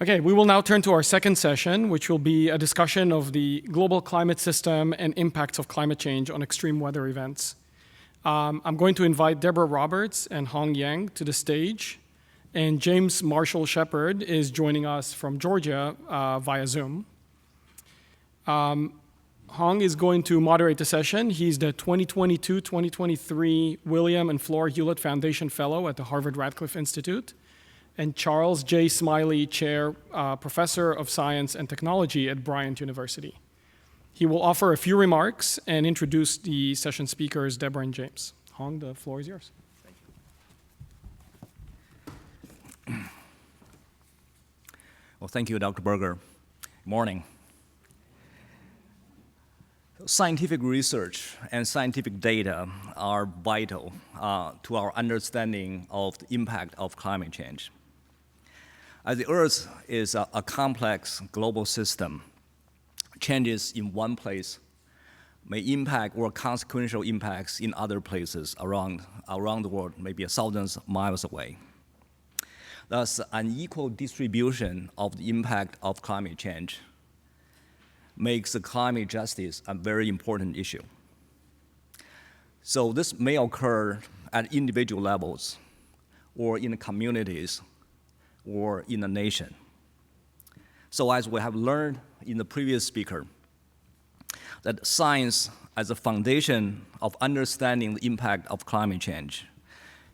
Okay, we will now turn to our second session, which will be a discussion of the global climate system and impacts of climate change on extreme weather events. I'm going to invite Debra Roberts and Hong Yang to the stage, and James Marshall Shepard is joining us from Georgia via Zoom. Hong is going to moderate the session. He's the 2022-2023 William and Flora Hewlett Foundation Fellow at the Harvard Radcliffe Institute, and Charles J. Smiley Chair, Professor of Science and Technology at Bryant University. He will offer a few remarks and introduce the session speakers, Debra and James. Hong, the floor is yours. Thank you. Well, thank you, Dr. Berger. Good morning. Scientific research and scientific data are vital to our understanding of the impact of climate change. As the Earth is a complex global system, changes in one place may impact or consequential impacts in other places around the world, maybe thousands of miles away. Thus, unequal distribution of the impact of climate change makes climate justice a very important issue. So this may occur at individual levels or in communities or in a nation. So as we have learned in the previous speaker, that science as a foundation of understanding the impact of climate change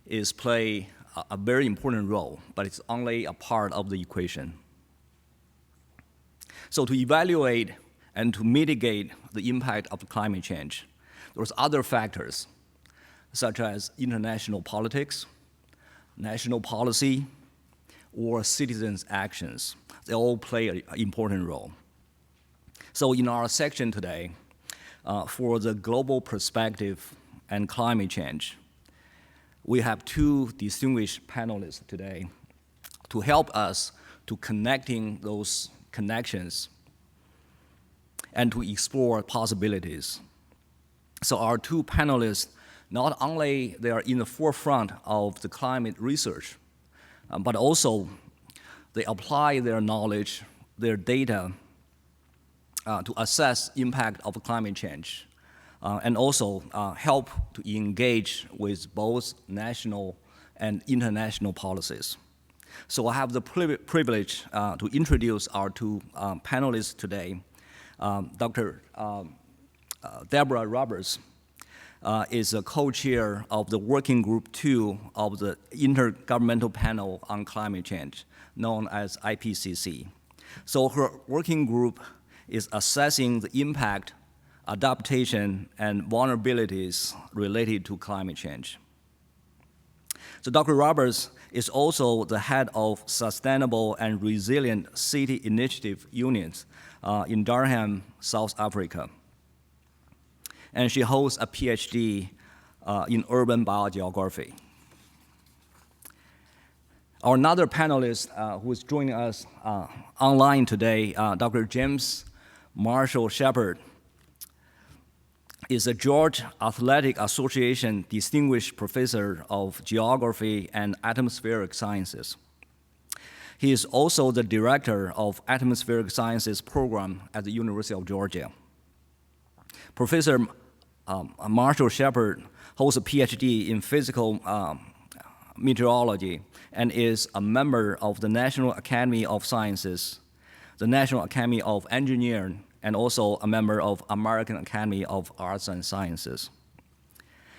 is play a very important role, but it's only a part of the equation. So to evaluate and to mitigate the impact of climate change, there's other factors, such as international politics, national policy, or citizens' actions. They all play an important role. So in our section today, for the global perspective and climate change, we have two distinguished panelists today to help us to connecting those connections and to explore possibilities. So our two panelists, not only they are in the forefront of the climate research, but also they apply their knowledge, their data, to assess impact of climate change, and also help to engage with both national and international policies. So I have the privilege to introduce our two panelists today. Dr. Debra Roberts is a co-chair of the Working Group 2 of the Intergovernmental Panel on Climate Change, known as IPCC. So her working group is assessing the impact, adaptation, and vulnerabilities related to climate change. So Dr. Roberts is also the head of Sustainable and Resilient City Initiative units in Durban, South Africa. And she holds a PhD in urban biogeography. Our another panelist who is joining us online today, Dr. James Marshall Shepard, is a George Athletic Association Distinguished Professor of Geography and Atmospheric Sciences. He is also the Director of Atmospheric Sciences Program at the University of Georgia. Professor Marshall Shepard holds a PhD in physical meteorology and is a member of the National Academy of Sciences, the National Academy of Engineering, and also a member of American Academy of Arts and Sciences.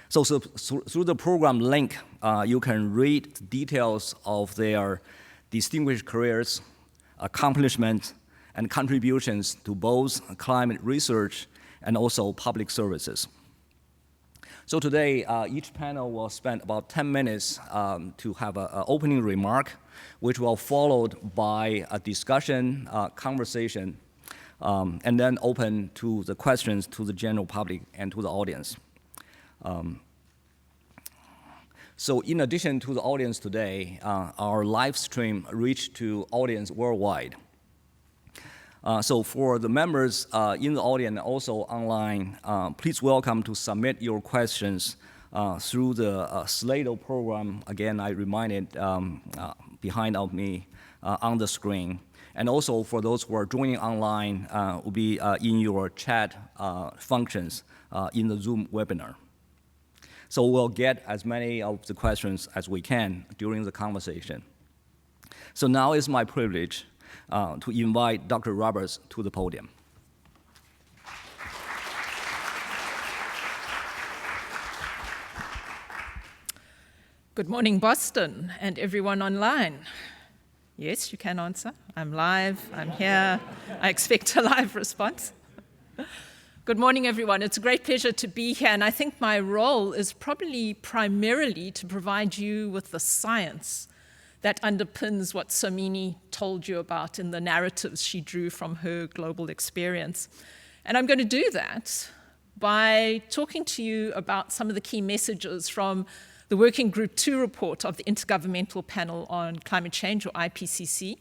So through the program link, you can read details of their distinguished careers, accomplishments, and contributions to both climate research and also public services. So today, each panel will spend about 10 minutes to have an opening remark, which will followed by a discussion, conversation, and then open to the questions to the general public and to the audience. So in addition to the audience today, our live stream reached to audience worldwide. So for the members in the audience and also online, please welcome to submit your questions through the Slido program. Again, I reminded behind of me on the screen. And also for those who are joining online, will be in your chat functions in the Zoom webinar. So we'll get as many of the questions as we can during the conversation. So now it's my privilege to invite Dr. Roberts to the podium. Good morning, Boston, and everyone online. Yes, you can answer. I'm live, I'm here. I expect a live response. Good morning, everyone. It's a great pleasure to be here, and I think my role is probably primarily to provide you with the science that underpins what Somini told you about in the narratives she drew from her global experience. And I'm going to do that by talking to you about some of the key messages from the Working Group 2 report of the Intergovernmental Panel on Climate Change, or IPCC.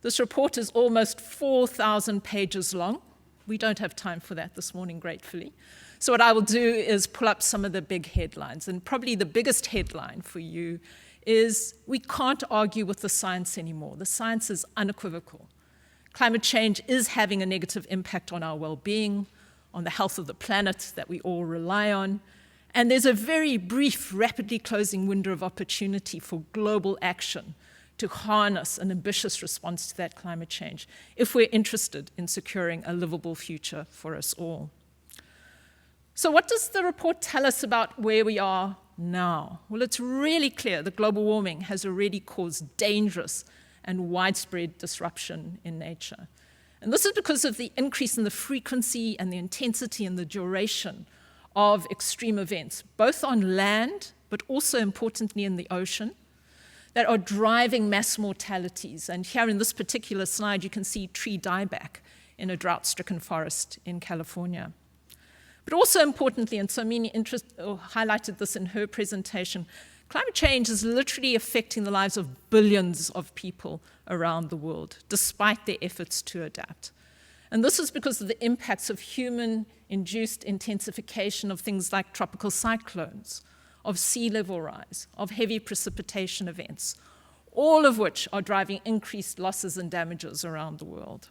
This report is almost 4,000 pages long. We don't have time for that this morning, gratefully. So what I will do is pull up some of the big headlines. And probably the biggest headline for you is we can't argue with the science anymore. The science is unequivocal. Climate change is having a negative impact on our well-being, on the health of the planet that we all rely on. And there's a very brief, rapidly closing window of opportunity for global action to harness an ambitious response to that climate change if we're interested in securing a livable future for us all. So what does the report tell us about where we are now? Well, it's really clear that global warming has already caused dangerous and widespread disruption in nature. And this is because of the increase in the frequency and the intensity and the duration of extreme events, both on land, but also importantly in the ocean, that are driving mass mortalities. And here in this particular slide, you can see tree dieback in a drought-stricken forest in California. But also importantly, and Somini highlighted this in her presentation, climate change is literally affecting the lives of billions of people around the world, despite their efforts to adapt. And this is because of the impacts of human-induced intensification of things like tropical cyclones, of sea level rise, of heavy precipitation events, all of which are driving increased losses and damages around the world.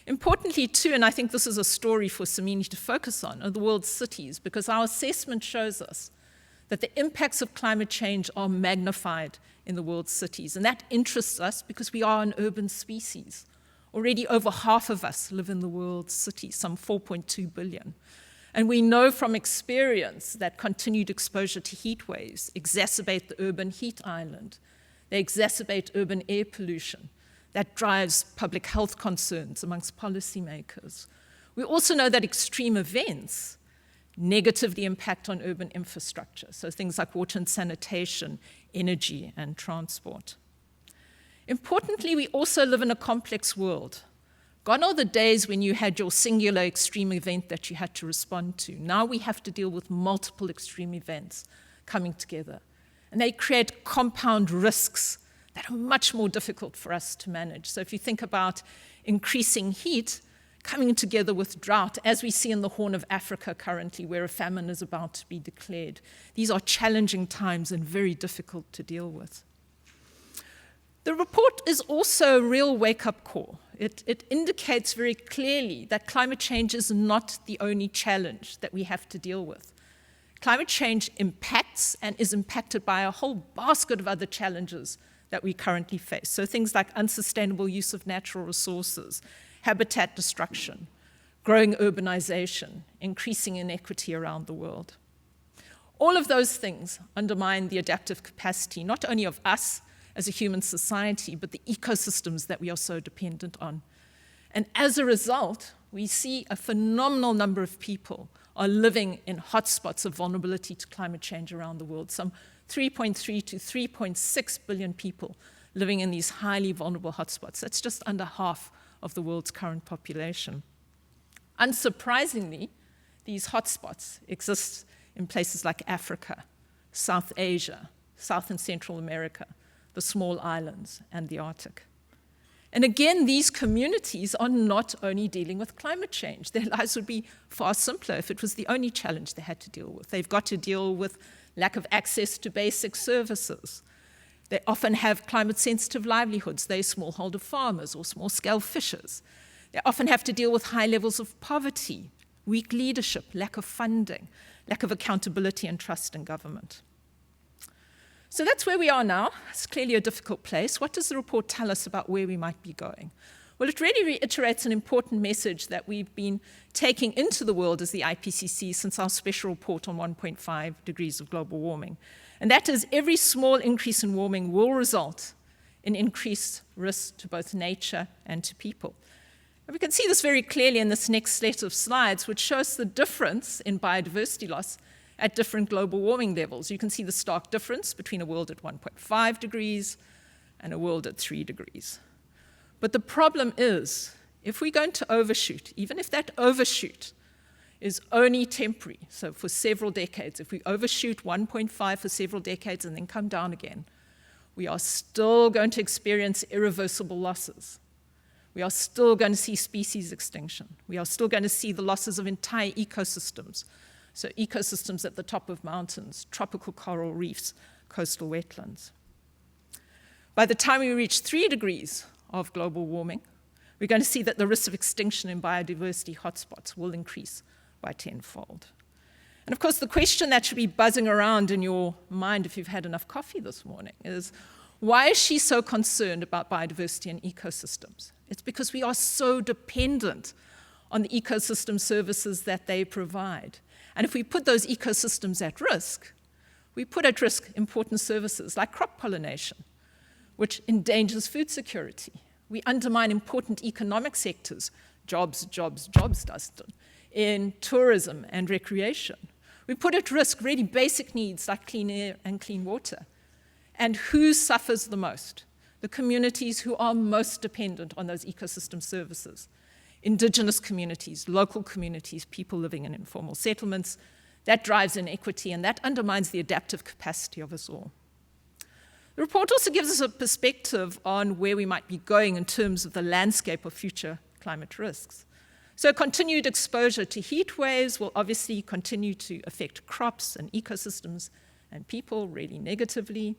Importantly, too, and I think this is a story for Somini to focus on, are the world's cities, because our assessment shows us that the impacts of climate change are magnified in the world's cities. And that interests us because we are an urban species. Already over half of us live in the world's cities, some 4.2 billion. And we know from experience that continued exposure to heat waves exacerbate the urban heat island. They exacerbate urban air pollution. That drives public health concerns amongst policymakers. We also know that extreme events negatively impact on urban infrastructure, so things like water and sanitation, energy, and transport. Importantly, we also live in a complex world. Gone are the days when you had your singular extreme event that you had to respond to. Now we have to deal with multiple extreme events coming together. And they create compound risks that are much more difficult for us to manage. So if you think about increasing heat coming together with drought, as we see in the Horn of Africa currently, where a famine is about to be declared, these are challenging times and very difficult to deal with. The report is also a real wake-up call. It indicates very clearly that climate change is not the only challenge that we have to deal with. Climate change impacts and is impacted by a whole basket of other challenges that we currently face. So things like unsustainable use of natural resources, habitat destruction, growing urbanization, increasing inequity around the world. All of those things undermine the adaptive capacity, not only of us as a human society, but the ecosystems that we are so dependent on. And as a result, we see a phenomenal number of people are living in hotspots of vulnerability to climate change around the world. Some 3.3 to 3.6 billion people living in these highly vulnerable hotspots. That's just under half of the world's current population. Unsurprisingly, these hotspots exist in places like Africa, South Asia, South and Central America, the small islands, and the Arctic. And again, these communities are not only dealing with climate change. Their lives would be far simpler if it was the only challenge they had to deal with. They've got to deal with lack of access to basic services, They often have climate-sensitive livelihoods. They're smallholder farmers or small-scale fishers. They often have to deal with high levels of poverty, weak leadership, lack of funding, lack of accountability and trust in government. So that's where we are now. It's clearly a difficult place. What does the report tell us about where we might be going? Well, it really reiterates an important message that we've been taking into the world as the IPCC since our special report on 1.5 degrees of global warming. And that is, every small increase in warming will result in increased risk to both nature and to people. And we can see this very clearly in this next set of slides, which shows the difference in biodiversity loss at different global warming levels. You can see the stark difference between a world at 1.5 degrees and a world at 3 degrees. But the problem is, if we're going to overshoot, even if that overshoot is only temporary, so for several decades, if we overshoot 1.5 for several decades and then come down again, we are still going to experience irreversible losses. We are still going to see species extinction. We are still going to see the losses of entire ecosystems. So ecosystems at the top of mountains, tropical coral reefs, coastal wetlands. By the time we reach 3 degrees of global warming, we're going to see that the risk of extinction in biodiversity hotspots will increase by tenfold. And of course, the question that should be buzzing around in your mind if you've had enough coffee this morning is, why is she so concerned about biodiversity and ecosystems? It's because we are so dependent on the ecosystem services that they provide. And if we put those ecosystems at risk, we put at risk important services like crop pollination, which endangers food security. We undermine important economic sectors, jobs, Dustin, in tourism and recreation. We put at risk really basic needs like clean air and clean water. And who suffers the most? The communities who are most dependent on those ecosystem services. Indigenous communities, local communities, people living in informal settlements. That drives inequity and that undermines the adaptive capacity of us all. The report also gives us a perspective on where we might be going in terms of the landscape of future climate risks. So continued exposure to heat waves will obviously continue to affect crops and ecosystems and people really negatively.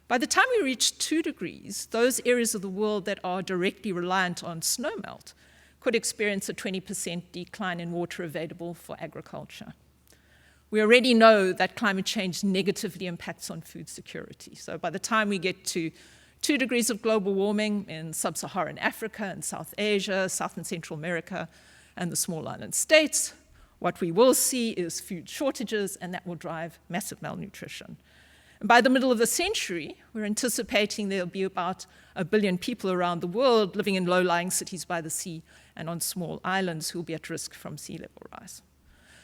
By the time we reach 2 degrees, those areas of the world that are directly reliant on snowmelt could experience a 20% decline in water available for agriculture. We already know that climate change negatively impacts on food security. So by the time we get to 2 degrees of global warming in sub-Saharan Africa and South Asia, South and Central America, and the small island states, what we will see is food shortages, and that will drive massive malnutrition. And by the middle of the century, we're anticipating there'll be about 1 billion people around the world living in low-lying cities by the sea and on small islands who will be at risk from sea level rise.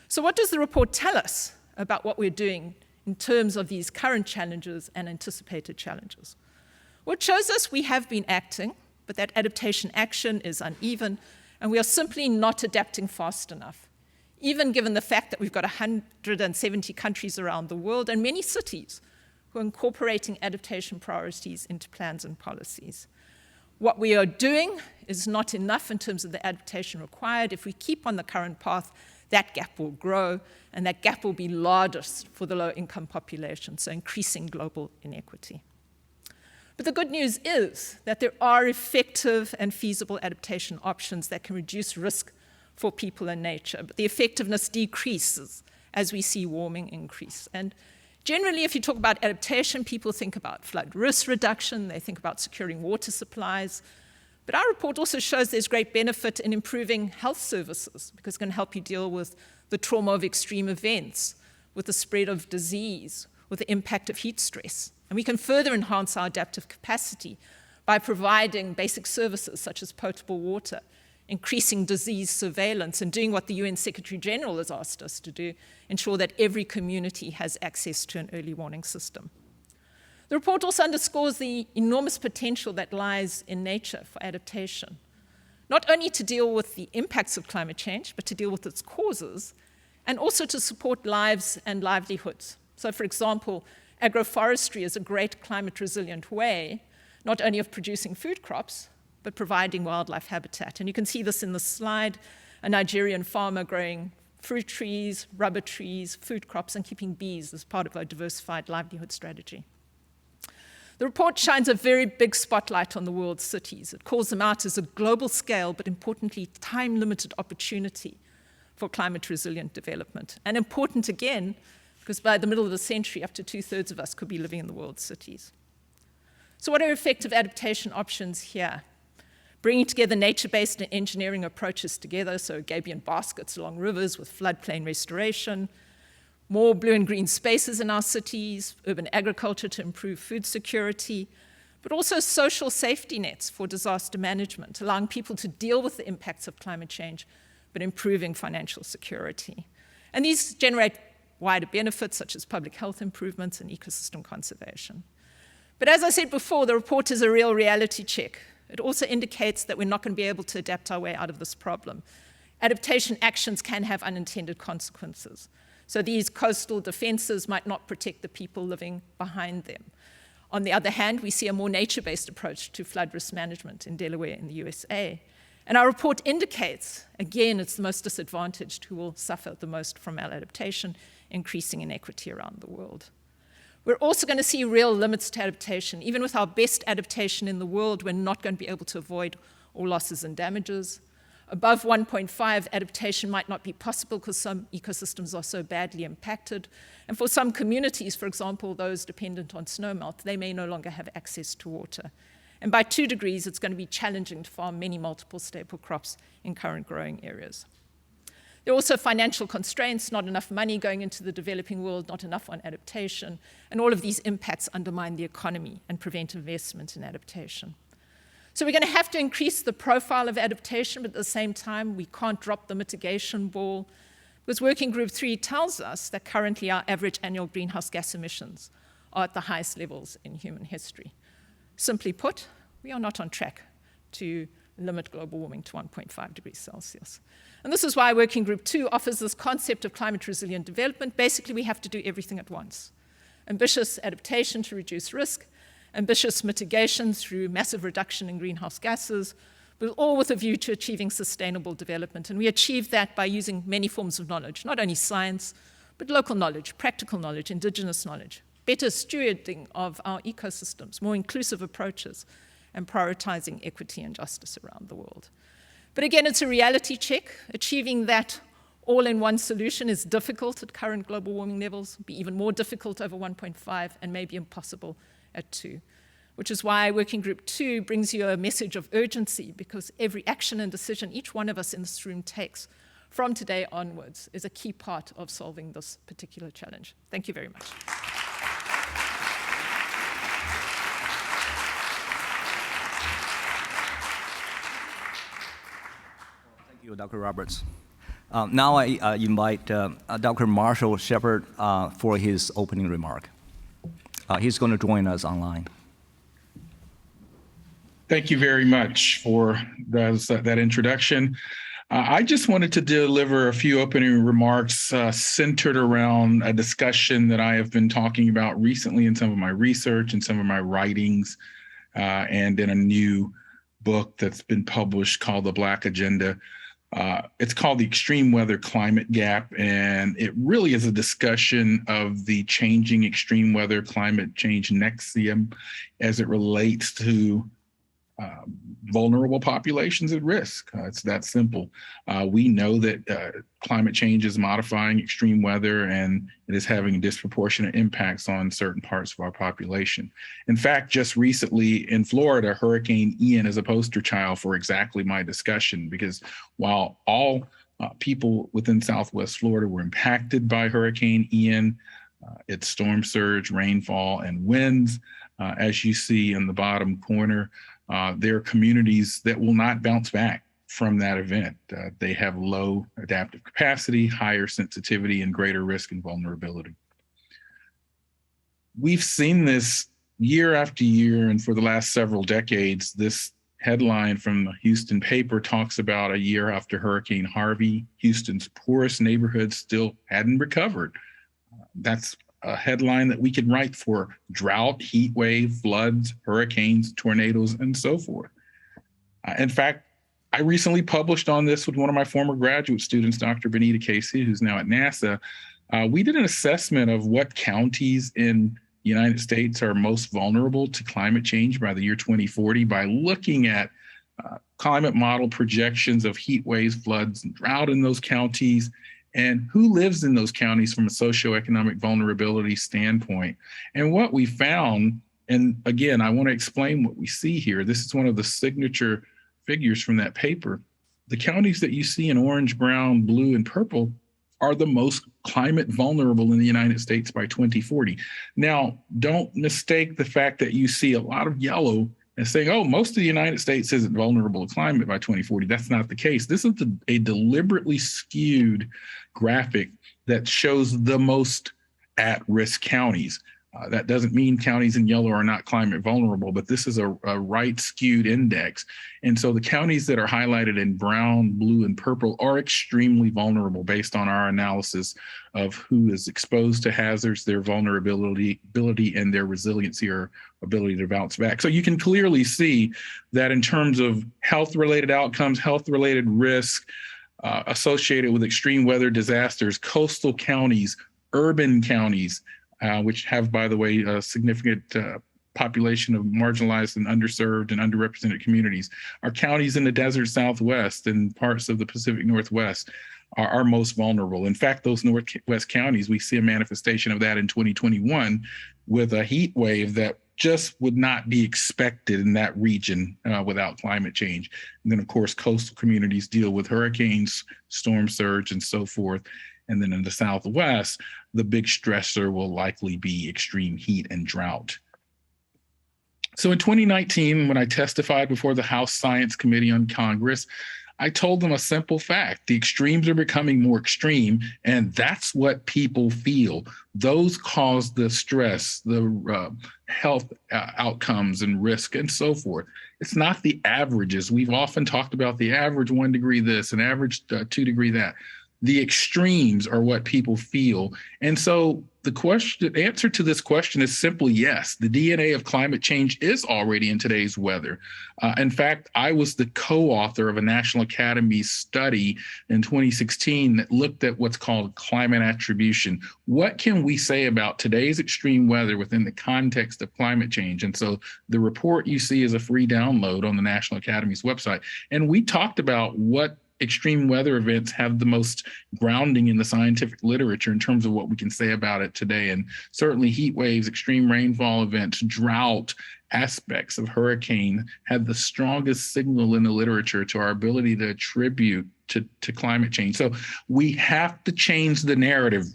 So what does the report tell us about what we're doing in terms of these current challenges and anticipated challenges? Well, it shows us we have been acting, but that adaptation action is uneven, and we are simply not adapting fast enough, even given the fact that we've got 170 countries around the world and many cities who are incorporating adaptation priorities into plans and policies. What we are doing is not enough in terms of the adaptation required. If we keep on the current path, that gap will grow, and that gap will be largest for the low-income population, so increasing global inequity. But the good news is that there are effective and feasible adaptation options that can reduce risk for people and nature, but the effectiveness decreases as we see warming increase. And generally, if you talk about adaptation, people think about flood risk reduction, they think about securing water supplies. But our report also shows there's great benefit in improving health services because it's going to help you deal with the trauma of extreme events, with the spread of disease, with the impact of heat stress. And we can further enhance our adaptive capacity by providing basic services such as potable water, increasing disease surveillance, and doing what the UN Secretary General has asked us to do, ensure that every community has access to an early warning system. The report also underscores the enormous potential that lies in nature for adaptation, not only to deal with the impacts of climate change, but to deal with its causes, and also to support lives and livelihoods. So, for example, agroforestry is a great climate-resilient way, not only of producing food crops, but providing wildlife habitat. And you can see this in the slide, a Nigerian farmer growing fruit trees, rubber trees, food crops, and keeping bees as part of a diversified livelihood strategy. The report shines a very big spotlight on the world's cities. It calls them out as a global scale, but importantly, time-limited opportunity for climate-resilient development. And important again, because by the middle of the century, up to 2/3 of us could be living in the world's cities. So what are effective adaptation options here? Bringing together nature-based and engineering approaches together, so gabion baskets along rivers with floodplain restoration, more blue and green spaces in our cities, urban agriculture to improve food security, but also social safety nets for disaster management, allowing people to deal with the impacts of climate change, but improving financial security. And these generate wider benefits such as public health improvements and ecosystem conservation. But as I said before, the report is a real reality check. It also indicates that we're not going to be able to adapt our way out of this problem. Adaptation actions can have unintended consequences. So these coastal defenses might not protect the people living behind them. On the other hand, we see a more nature-based approach to flood risk management in Delaware in the USA. And our report indicates, again, it's the most disadvantaged who will suffer the most from maladaptation, increasing inequity around the world. We're also going to see real limits to adaptation. Even with our best adaptation in the world, we're not going to be able to avoid all losses and damages. Above 1.5, adaptation might not be possible because some ecosystems are so badly impacted. And for some communities, for example, those dependent on snowmelt, they may no longer have access to water. And by 2 degrees, it's going to be challenging to farm many multiple staple crops in current growing areas. There are also financial constraints, not enough money going into the developing world, not enough on adaptation, and all of these impacts undermine the economy and prevent investment in adaptation. So we're going to have to increase the profile of adaptation, but at the same time, we can't drop the mitigation ball, because Working Group 3 tells us that currently our average annual greenhouse gas emissions are at the highest levels in human history. Simply put, we are not on track to limit global warming to 1.5 degrees Celsius. And this is why Working Group 2 offers this concept of climate-resilient development. Basically, we have to do everything at once. Ambitious adaptation to reduce risk, ambitious mitigation through massive reduction in greenhouse gases, but all with a view to achieving sustainable development. And we achieve that by using many forms of knowledge, not only science, but local knowledge, practical knowledge, indigenous knowledge, better stewarding of our ecosystems, more inclusive approaches, and prioritizing equity and justice around the world. But again, it's a reality check. Achieving that all-in-one solution is difficult at current global warming levels, be even more difficult over 1.5, and maybe impossible at 2, which is why Working Group 2 brings you a message of urgency, because every action and decision each one of us in this room takes from today onwards is a key part of solving this particular challenge. Thank you very much. Thank you, Dr. Roberts. Now I invite Dr. Marshall Shepard for his opening remark. He's going to join us online. Thank you very much for that introduction. I just wanted to deliver a few opening remarks centered around a discussion that I have been talking about recently in some of my research and some of my writings, and in a new book that's been published called The Black Agenda. It's called The Extreme Weather Climate Gap, and it really is a discussion of the changing extreme weather climate change nexium as it relates to vulnerable populations at risk. It's that simple. We know that climate change is modifying extreme weather, and it is having disproportionate impacts on certain parts of our population. In fact, just recently in Florida, Hurricane Ian is a poster child for exactly my discussion, because while all people within Southwest Florida were impacted by Hurricane Ian, its storm surge, rainfall, and winds, as you see in the bottom corner, there are communities that will not bounce back from that event. They have low adaptive capacity, higher sensitivity, and greater risk and vulnerability. We've seen this year after year, and for the last several decades. This headline from the Houston paper talks about a year after Hurricane Harvey, Houston's poorest neighborhoods still hadn't recovered. That's a headline that we can write for drought, heat wave, floods, hurricanes, tornadoes, and so forth. In fact, I recently published on this with one of my former graduate students, Dr. Benita Casey, who's now at NASA. We did an assessment of what counties in the United States are most vulnerable to climate change by the year 2040 by looking at climate model projections of heat waves, floods, and drought in those counties, and who lives in those counties from a socioeconomic vulnerability standpoint. And what we found, and again, I want to explain what we see here. This is one of the signature figures from that paper. The counties that you see in orange, brown, blue, and purple are the most climate vulnerable in the United States by 2040. Now, don't mistake the fact that you see a lot of yellow and saying, oh, most of the United States isn't vulnerable to climate by 2040. That's not the case. This is a deliberately skewed graphic that shows the most at-risk counties. That doesn't mean counties in yellow are not climate vulnerable, but this is a right skewed index. And so the counties that are highlighted in brown, blue, and purple are extremely vulnerable based on our analysis of who is exposed to hazards, their vulnerability, and their resiliency or ability to bounce back. So you can clearly see that in terms of health-related outcomes, health-related risk associated with extreme weather disasters, coastal counties, urban counties, which have, by the way, a significant population of marginalized and underserved and underrepresented communities. Our counties in the desert Southwest and parts of the Pacific Northwest are most vulnerable. In fact, those Northwest counties, we see a manifestation of that in 2021 with a heat wave that just would not be expected in that region without climate change. And then, of course, coastal communities deal with hurricanes, storm surge, and so forth. And then in the Southwest, the big stressor will likely be extreme heat and drought. So in 2019, when I testified before the House Science Committee on Congress, I told them a simple fact: the extremes are becoming more extreme, and that's what people feel. Those cause the stress, the health outcomes and risk, and so forth. It's not the averages. We've often talked about the average 1 degree this and average 2 degree that. The extremes are what people feel. And so the answer to this question is simply yes. The DNA of climate change is already in today's weather. In fact, I was the co-author of a National Academy study in 2016 that looked at what's called climate attribution. What can we say about today's extreme weather within the context of climate change? And so the report you see is a free download on the National Academy's website. And we talked about what extreme weather events have the most grounding in the scientific literature in terms of what we can say about it today. And certainly heat waves, extreme rainfall events, drought, aspects of hurricane had the strongest signal in the literature to our ability to attribute to climate change. So we have to change the narrative.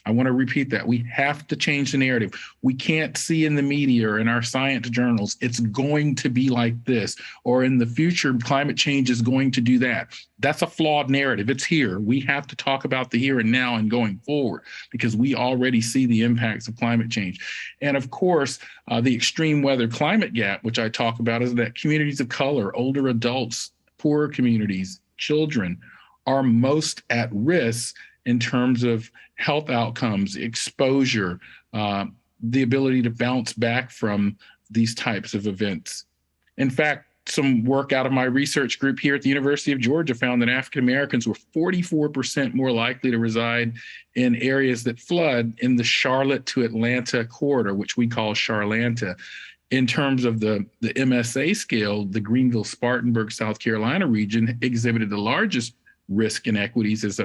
I want to repeat that. We have to change the narrative. We can't see in the media or in our science journals, it's going to be like this, or in the future, climate change is going to do that. That's a flawed narrative. It's here. We have to talk about the here and now and going forward because we already see the impacts of climate change. And of course, the extreme weather climate gap, which I talk about, is that communities of color, older adults, poorer communities, children are most at risk in terms of health outcomes, exposure, the ability to bounce back from these types of events. In fact, some work out of my research group here at the University of Georgia found that African Americans were 44% more likely to reside in areas that flood in the Charlotte to Atlanta corridor, which we call Charlanta. In terms of the MSA scale, the Greenville-Spartanburg, South Carolina region exhibited the largest risk inequities as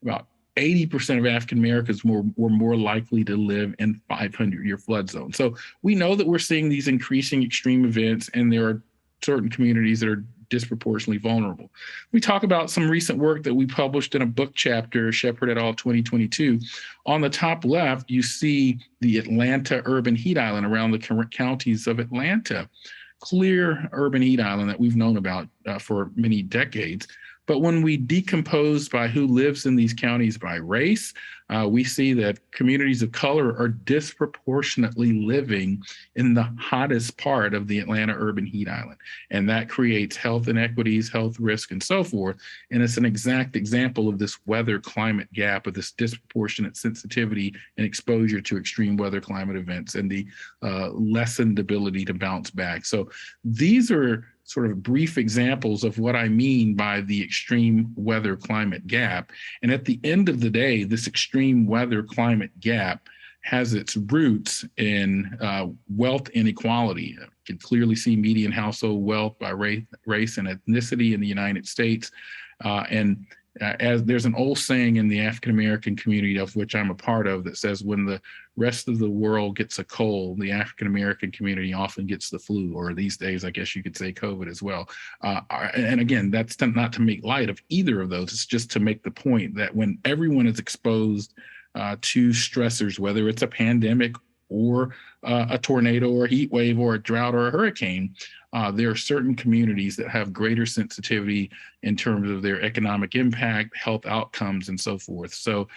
about 80% of African Americans were more likely to live in 500-year flood zones. So we know that we're seeing these increasing extreme events, and there are certain communities that are disproportionately vulnerable. We talk about some recent work that we published in a book chapter, Shepherd et al. 2022. On the top left, you see the Atlanta urban heat island around the counties of Atlanta. Clear urban heat island that we've known about for many decades. But when we decompose by who lives in these counties by race, we see that communities of color are disproportionately living in the hottest part of the Atlanta urban heat island. And that creates health inequities, health risk, and so forth. And it's an exact example of this weather climate gap, of this disproportionate sensitivity and exposure to extreme weather climate events and the lessened ability to bounce back. So these are sort of brief examples of what I mean by the extreme weather climate gap. And at the end of the day, this extreme weather climate gap has its roots in wealth inequality. You can clearly see median household wealth by race and ethnicity in the United States. As there's an old saying in the African American community, of which I'm a part of, that says when the rest of the world gets a cold, the African American community often gets the flu, or these days, I guess you could say COVID as well. And again, that's not to make light of either of those. It's just to make the point that when everyone is exposed to stressors, whether it's a pandemic or a tornado or a heat wave or a drought or a hurricane, there are certain communities that have greater sensitivity in terms of their economic impact, health outcomes, and so forth. So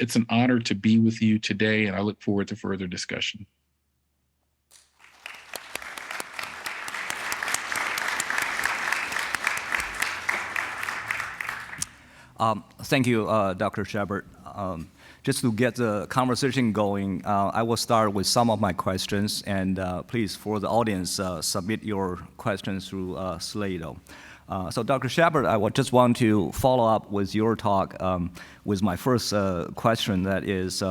it's an honor to be with you today, and I look forward to further discussion. Thank you, Dr. Shepard. Just to get the conversation going, I will start with some of my questions, and please, for the audience, submit your questions through Slido. So Dr. Shepard, I would just want to follow up with your talk with my first question, that is,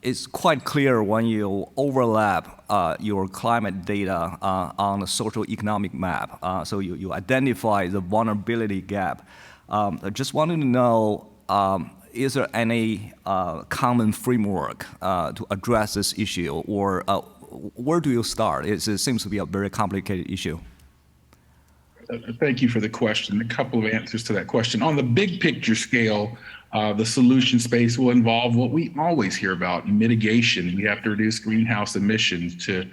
it's quite clear when you overlap your climate data on a social economic map, so you identify the vulnerability gap. I just wanted to know, is there any common framework to address this issue, or where do you start? It seems to be a very complicated issue. Thank you for the question. A couple of answers to that question. On the big picture scale, the solution space will involve what we always hear about, mitigation. We have to reduce greenhouse emissions to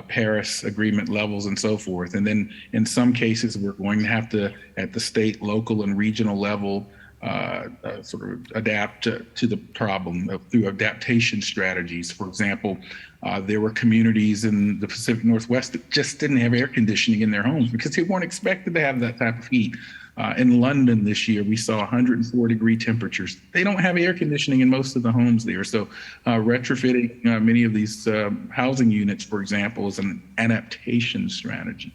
Paris Agreement levels and so forth. And then in some cases, we're going to have to, at the state, local, and regional level, sort of adapt to the problem through adaptation strategies. For example, there were communities in the Pacific Northwest that just didn't have air conditioning in their homes because they weren't expected to have that type of heat. In London this year, we saw 104-degree temperatures. They don't have air conditioning in most of the homes there. So retrofitting many of these housing units, for example, is an adaptation strategy.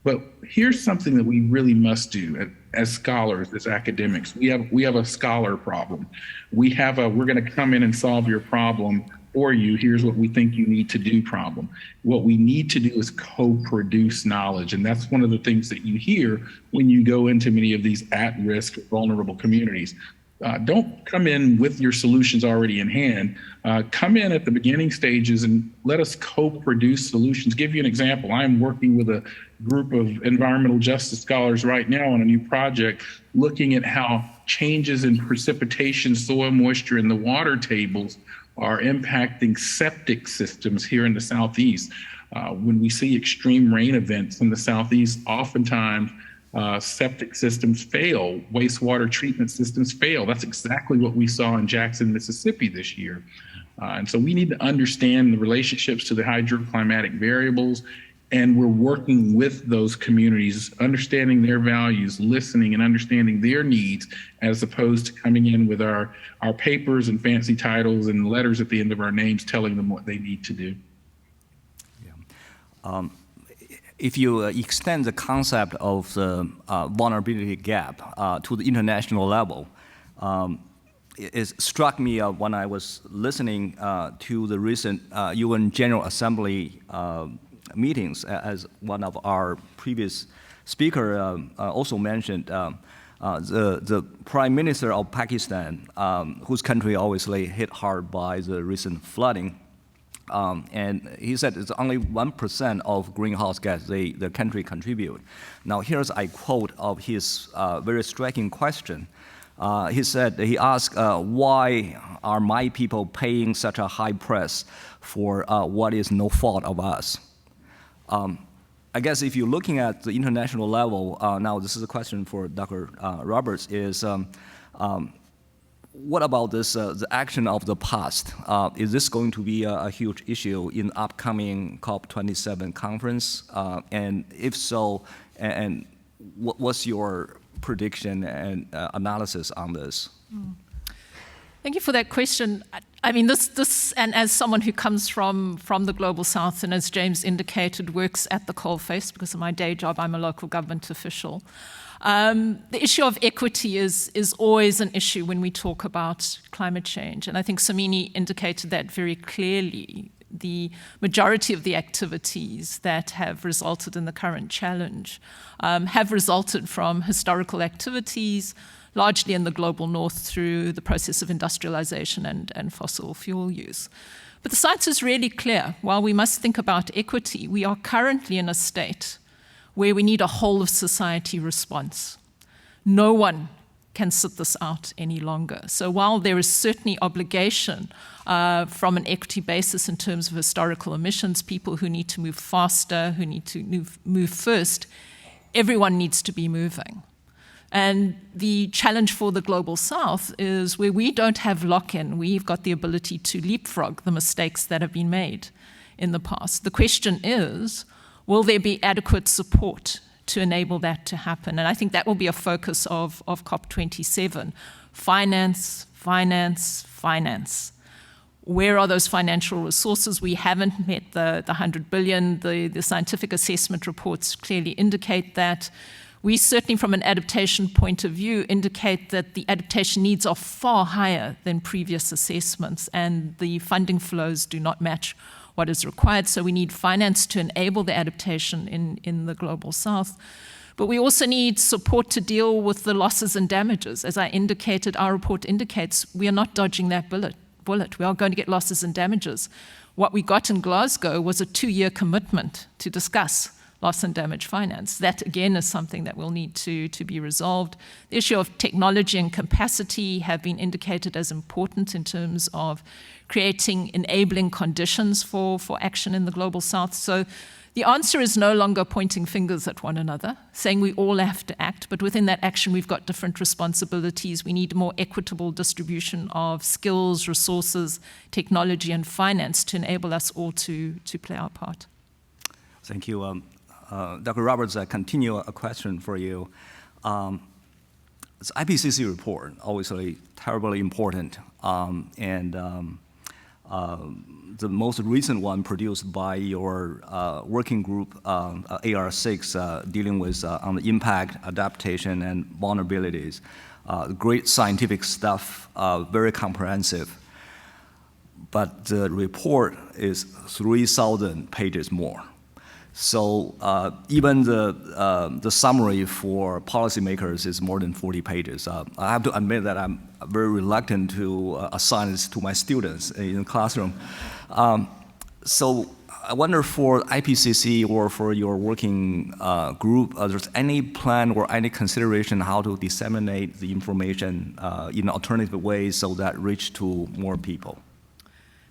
But here's something that we really must do as scholars, as academics. We have a scholar problem. We're going to come in and solve your problem for you. Here's what we think you need to do problem. What we need to do is co-produce knowledge. And that's one of the things that you hear when you go into many of these at-risk, vulnerable communities. Don't come in with your solutions already in hand. Come in at the beginning stages and let us co-produce solutions. Give you an example. I'm working with a group of environmental justice scholars right now on a new project looking at how changes in precipitation, soil moisture, and the water tables are impacting septic systems here in the Southeast. When we see extreme rain events in the Southeast, oftentimes septic systems fail, wastewater treatment systems fail. That's exactly what we saw in Jackson, Mississippi this year. And so we need to understand the relationships to the hydroclimatic variables, and we're working with those communities, understanding their values, listening and understanding their needs, as opposed to coming in with our papers and fancy titles and letters at the end of our names telling them what they need to do. Yeah. If you extend the concept of the vulnerability gap to the international level, it struck me when I was listening to the recent UN General Assembly meetings, as one of our previous speaker also mentioned, the Prime Minister of Pakistan, whose country obviously hit hard by the recent flooding, and he said it's only 1% of greenhouse gas the country contribute. Now here's a quote of his very striking question. He asked, why are my people paying such a high price for what is no fault of us? I guess if you're looking at the international level, now this is a question for Dr. Roberts, is what about this, the action of the past? Is this going to be a huge issue in the upcoming COP27 conference? And if so, and what's your prediction and analysis on this? Thank you for that question. I mean, this, and as someone who comes from the Global South, and as James indicated, works at the coalface, because of my day job, I'm a local government official. The issue of equity is always an issue when we talk about climate change. And I think Samini indicated that very clearly. The majority of the activities that have resulted in the current challenge have resulted from historical activities, largely in the global north through the process of industrialization and fossil fuel use. But the science is really clear. While we must think about equity, we are currently in a state where we need a whole of society response. No one can sit this out any longer. So while there is certainly obligation from an equity basis in terms of historical emissions, people who need to move faster, who need to move first, everyone needs to be moving. And the challenge for the Global South is where we don't have lock-in, we've got the ability to leapfrog the mistakes that have been made in the past. The question is, will there be adequate support to enable that to happen? And I think that will be a focus of COP27. Finance, finance, finance. Where are those financial resources? We haven't met the 100 billion. The scientific assessment reports clearly indicate that. We certainly, from an adaptation point of view, indicate that the adaptation needs are far higher than previous assessments, and the funding flows do not match what is required. So we need finance to enable the adaptation in the Global South. But we also need support to deal with the losses and damages. As I indicated, our report indicates we are not dodging that bullet. We are going to get losses and damages. What we got in Glasgow was a 2-year commitment to discuss loss and damage finance. That, again, is something that will need to be resolved. The issue of technology and capacity have been indicated as important in terms of creating enabling conditions for action in the Global South. So the answer is no longer pointing fingers at one another, saying we all have to act, but within that action we've got different responsibilities. We need a more equitable distribution of skills, resources, technology, and finance to enable us all to play our part. Thank you. Dr. Roberts, I continue a question for you. This IPCC report, obviously terribly important, the most recent one produced by your working group, AR6, dealing with on the impact, adaptation, and vulnerabilities. Great scientific stuff, very comprehensive. But the report is 3,000 pages more. So even the summary for policymakers is more than 40 pages. I have to admit that I'm very reluctant to assign this to my students in the classroom. So I wonder for IPCC or for your working group, there's any plan or any consideration how to disseminate the information in alternative ways so that reach to more people?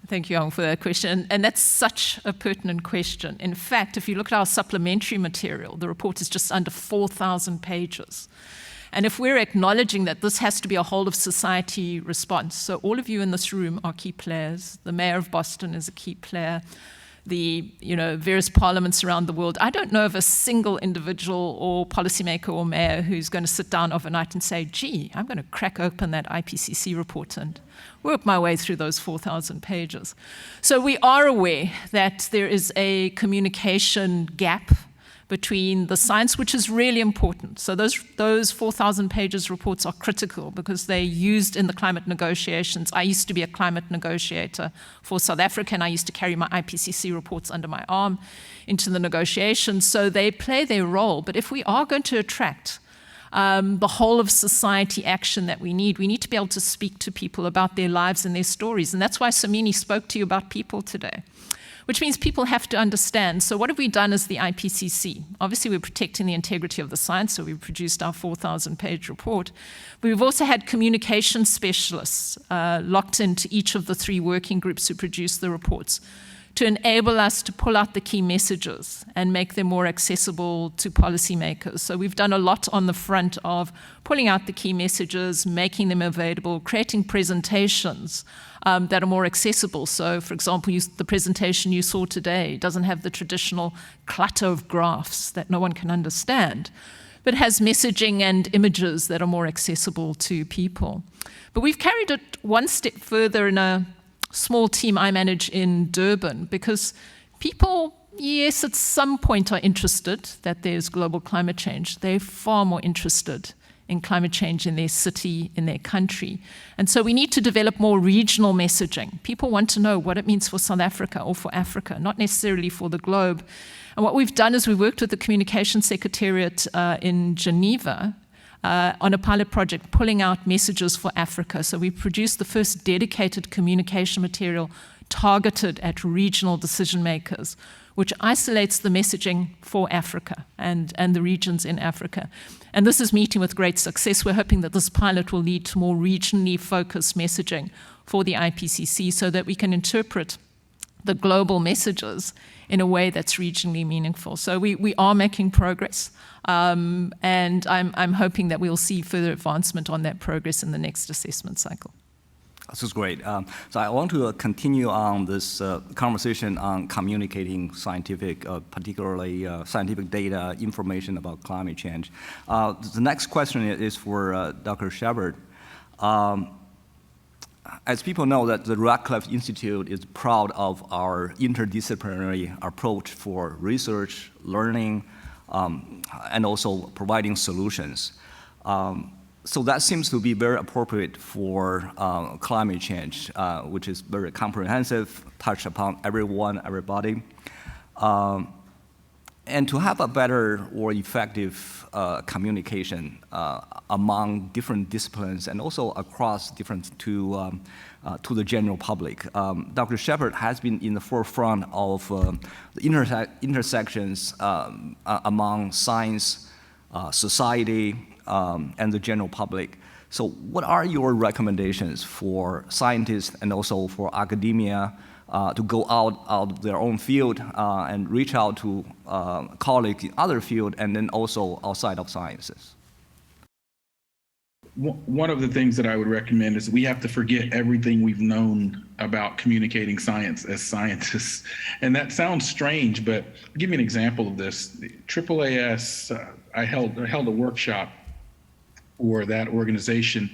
Thank you, Ang, for that question. And that's such a pertinent question. In fact, if you look at our supplementary material, the report is just under 4,000 pages. And if we're acknowledging that this has to be a whole of society response, so all of you in this room are key players. The mayor of Boston is a key player. The various parliaments around the world. I don't know of a single individual or policymaker or mayor who's going to sit down overnight and say, gee, I'm going to crack open that IPCC report and work my way through those 4,000 pages. So we are aware that there is a communication gap between the science, which is really important. So those 4,000 pages reports are critical because they're used in the climate negotiations. I used to be a climate negotiator for South Africa, and I used to carry my IPCC reports under my arm into the negotiations. So they play their role. But if we are going to attract the whole of society action that we need to be able to speak to people about their lives and their stories. And that's why Samini spoke to you about people today, which means people have to understand. So what have we done as the IPCC? Obviously, we're protecting the integrity of the science, so we produced our 4,000-page report. But we've also had communication specialists locked into each of the 3 working groups who produced the reports to enable us to pull out the key messages and make them more accessible to policymakers. So we've done a lot on the front of pulling out the key messages, making them available, creating presentations that are more accessible. So, for example, the presentation you saw today doesn't have the traditional clutter of graphs that no one can understand, but has messaging and images that are more accessible to people. But we've carried it one step further in a small team I manage in Durban, because people, yes, at some point are interested that there's global climate change. They're far more interested in climate change in their city, in their country. And so we need to develop more regional messaging. People want to know what it means for South Africa or for Africa, not necessarily for the globe. And what we've done is we've worked with the Communication Secretariat in Geneva on a pilot project pulling out messages for Africa. So we produced the first dedicated communication material targeted at regional decision makers, which isolates the messaging for Africa and the regions in Africa. And this is meeting with great success. We're hoping that this pilot will lead to more regionally focused messaging for the IPCC so that we can interpret the global messages in a way that's regionally meaningful. So we are making progress, and I'm hoping that we'll see further advancement on that progress in the next assessment cycle. This is great. So I want to continue on this conversation on communicating scientific, particularly scientific data, information about climate change. The next question is for Dr. Shepherd. As people know, that the Radcliffe Institute is proud of our interdisciplinary approach for research, learning, and also providing solutions. So that seems to be very appropriate for climate change, which is very comprehensive, touch upon everyone, everybody. And to have a better or effective communication among different disciplines and also across different to the general public. Dr. Shepherd has been in the forefront of the intersections among science, society, and the general public. So what are your recommendations for scientists and also for academia to go out of their own field and reach out to colleagues in other fields and then also outside of sciences? One of the things that I would recommend is we have to forget everything we've known about communicating science as scientists. And that sounds strange, but I'll give you an example of this. AAAS, I held a workshop for that organization,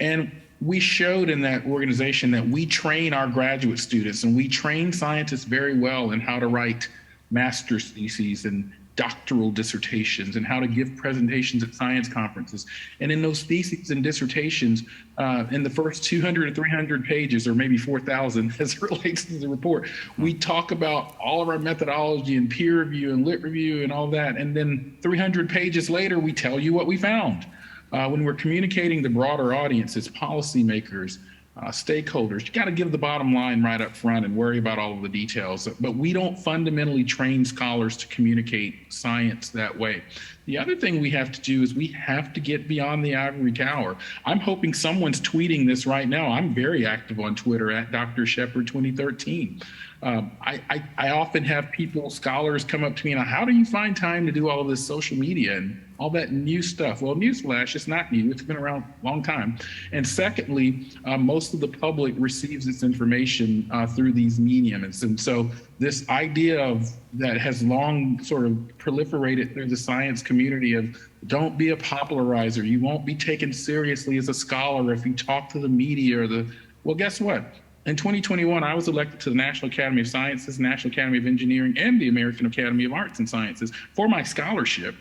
and we showed in that organization that we train our graduate students and we train scientists very well in how to write master's theses and doctoral dissertations and how to give presentations at science conferences. And in those theses and dissertations, in the first 200 to 300 pages, or maybe 4,000 as it relates to the report, we talk about all of our methodology and peer review and lit review and all that. And then 300 pages later, we tell you what we found. When we're communicating to broader audiences, policymakers, stakeholders, you got to give the bottom line right up front and worry about all of the details. But we don't fundamentally train scholars to communicate science that way. The other thing we have to do is we have to get beyond the ivory tower. I'm hoping someone's tweeting this right now. I'm very active on Twitter at Dr. Shepherd 2013. I often have people, scholars, come up to me and how do you find time to do all of this social media and all that new stuff? Well, newsflash, it's not new. It's been around a long time. And secondly, most of the public receives this information through these mediums. And so this idea of that has long sort of proliferated through the science community of don't be a popularizer. You won't be taken seriously as a scholar if you talk to the media or well, guess what? In 2021, I was elected to the National Academy of Sciences, National Academy of Engineering, and the American Academy of Arts and Sciences for my scholarship.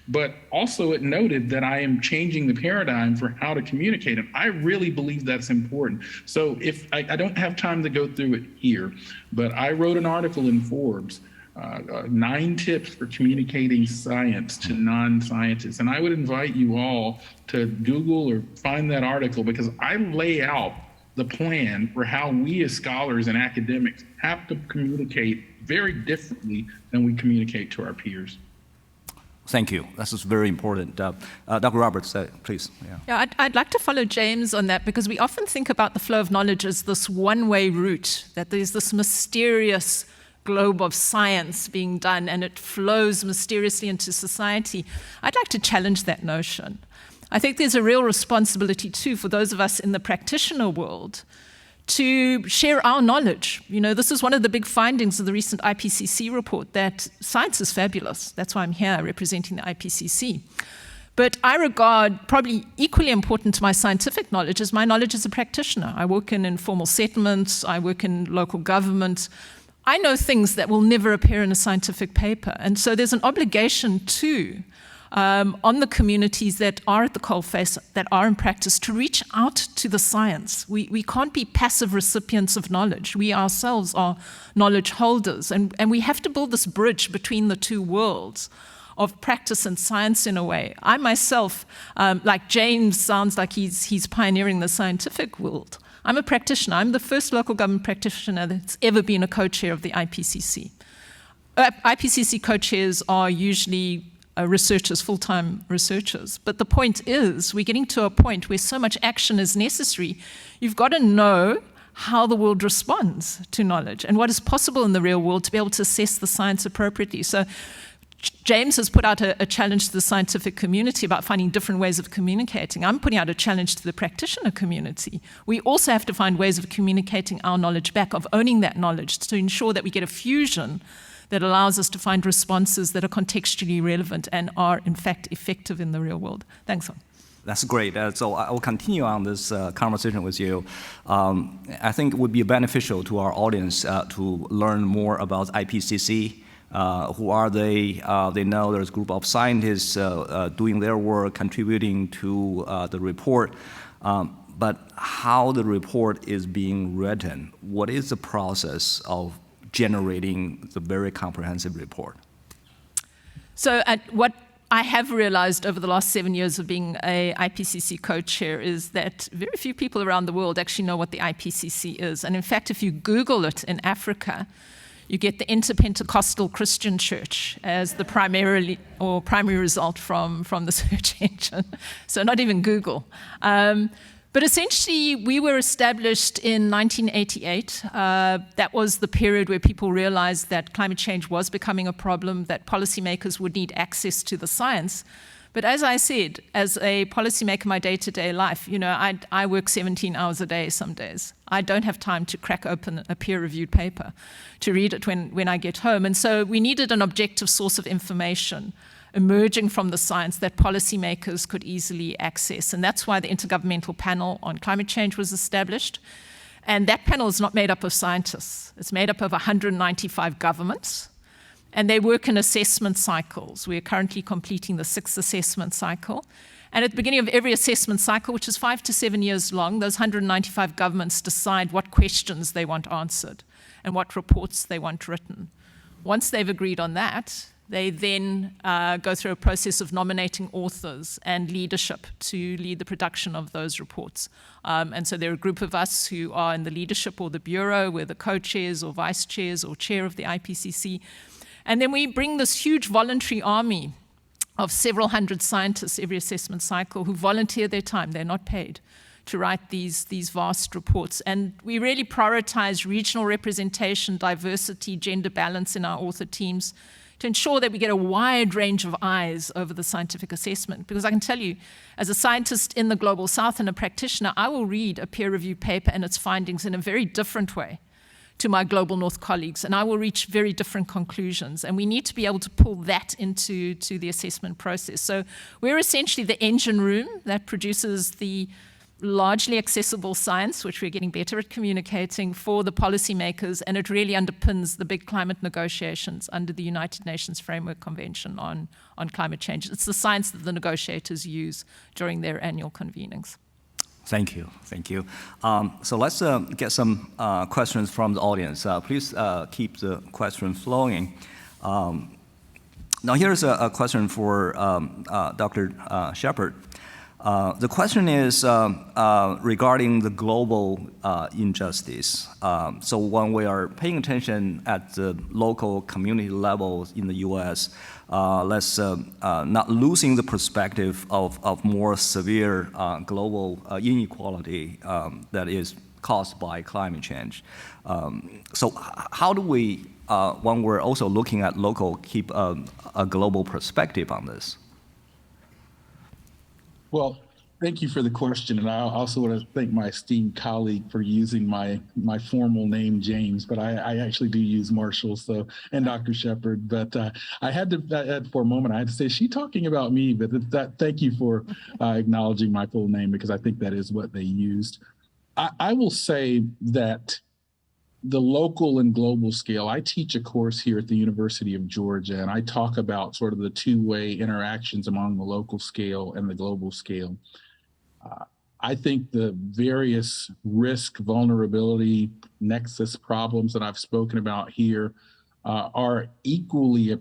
But also it noted that I am changing the paradigm for how to communicate. And I really believe that's important. So if I don't have time to go through it here, but I wrote an article in Forbes, 9 tips for communicating science to non-scientists. And I would invite you all to Google or find that article because I lay out the plan for how we as scholars and academics have to communicate very differently than we communicate to our peers. Thank you. This is very important. Dr. Roberts, please. Yeah, I'd like to follow James on that because we often think about the flow of knowledge as this one-way route, that there's this mysterious globe of science being done and it flows mysteriously into society. I'd like to challenge that notion. I think there's a real responsibility too for those of us in the practitioner world to share our knowledge. You know, this is one of the big findings of the recent IPCC report, that science is fabulous. That's why I'm here representing the IPCC. But I regard probably equally important to my scientific knowledge is my knowledge as a practitioner. I work in informal settlements, I work in local government. I know things that will never appear in a scientific paper. And so there's an obligation too on the communities that are at the coalface, that are in practice, to reach out to the science. We can't be passive recipients of knowledge. We ourselves are knowledge holders. And we have to build this bridge between the two worlds of practice and science in a way. I myself, like James, sounds like he's pioneering the scientific world. I'm a practitioner. I'm the first local government practitioner that's ever been a co-chair of the IPCC. IPCC co-chairs are usually researchers, full-time researchers. But the point is, we're getting to a point where so much action is necessary. You've got to know how the world responds to knowledge and what is possible in the real world to be able to assess the science appropriately. So James has put out a challenge to the scientific community about finding different ways of communicating. I'm putting out a challenge to the practitioner community. We also have to find ways of communicating our knowledge back, of owning that knowledge, to ensure that we get a fusion that allows us to find responses that are contextually relevant and are, in fact, effective in the real world. Thanks, Son. That's great. So I will continue on this conversation with you. I think it would be beneficial to our audience to learn more about IPCC. Who are they? They know there's a group of scientists doing their work, contributing to the report. But how the report is being written, what is the process of generating the very comprehensive report? So what I have realized over the last 7 years of being a IPCC co-chair is that very few people around the world actually know what the IPCC is. And in fact, if you Google it in Africa, you get the Interpentecostal Christian Church as the primary result from the search engine. So not even Google. But essentially, we were established in 1988. That was the period where people realized that climate change was becoming a problem, that policymakers would need access to the science. But as I said, as a policymaker in my day-to-day life, I work 17 hours a day some days. I don't have time to crack open a peer-reviewed paper, to read it when I get home. And so we needed an objective source of information emerging from the science that policymakers could easily access. And that's why the Intergovernmental Panel on Climate Change was established. And that panel is not made up of scientists. It's made up of 195 governments. And they work in assessment cycles. We are currently completing the 6th assessment cycle. And at the beginning of every assessment cycle, which is 5 to 7 years long, those 195 governments decide what questions they want answered and what reports they want written. Once they've agreed on that, they then go through a process of nominating authors and leadership to lead the production of those reports. And so there are a group of us who are in the leadership or the bureau. We're the co-chairs or vice chairs or chair of the IPCC. And then we bring this huge voluntary army of several hundred scientists every assessment cycle who volunteer their time. They're not paid to write these vast reports. And we really prioritize regional representation, diversity, gender balance in our author teams to ensure that we get a wide range of eyes over the scientific assessment. Because I can tell you, as a scientist in the Global South and a practitioner, I will read a peer-reviewed paper and its findings in a very different way to my Global North colleagues, and I will reach very different conclusions. And we need to be able to pull that into the assessment process. So we're essentially the engine room that produces the largely accessible science, which we're getting better at communicating for the policymakers, and it really underpins the big climate negotiations under the United Nations Framework Convention on climate change. It's the science that the negotiators use during their annual convenings. Thank you. So let's get some questions from the audience. Please keep the question flowing. Now here's a question for Dr. Shepherd. The question is regarding the global injustice. So when we are paying attention at the local community level in the U.S., let's not losing the perspective of more severe global inequality that is caused by climate change. So how do we, when we're also looking at local, keep a global perspective on this? Well, Thank you for the question, and I also want to thank my esteemed colleague for using my formal name, James, but I actually do use Marshall, so, and Dr. Shepard. But I had to, for a moment, I had to say, is she talking about me? But thank you for acknowledging my full name, because I think that is what they used. I will say that the local and global scale, I teach a course here at the University of Georgia, and I talk about sort of the two-way interactions among the local scale and the global scale. I think the various risk, vulnerability, nexus problems that I've spoken about here are equally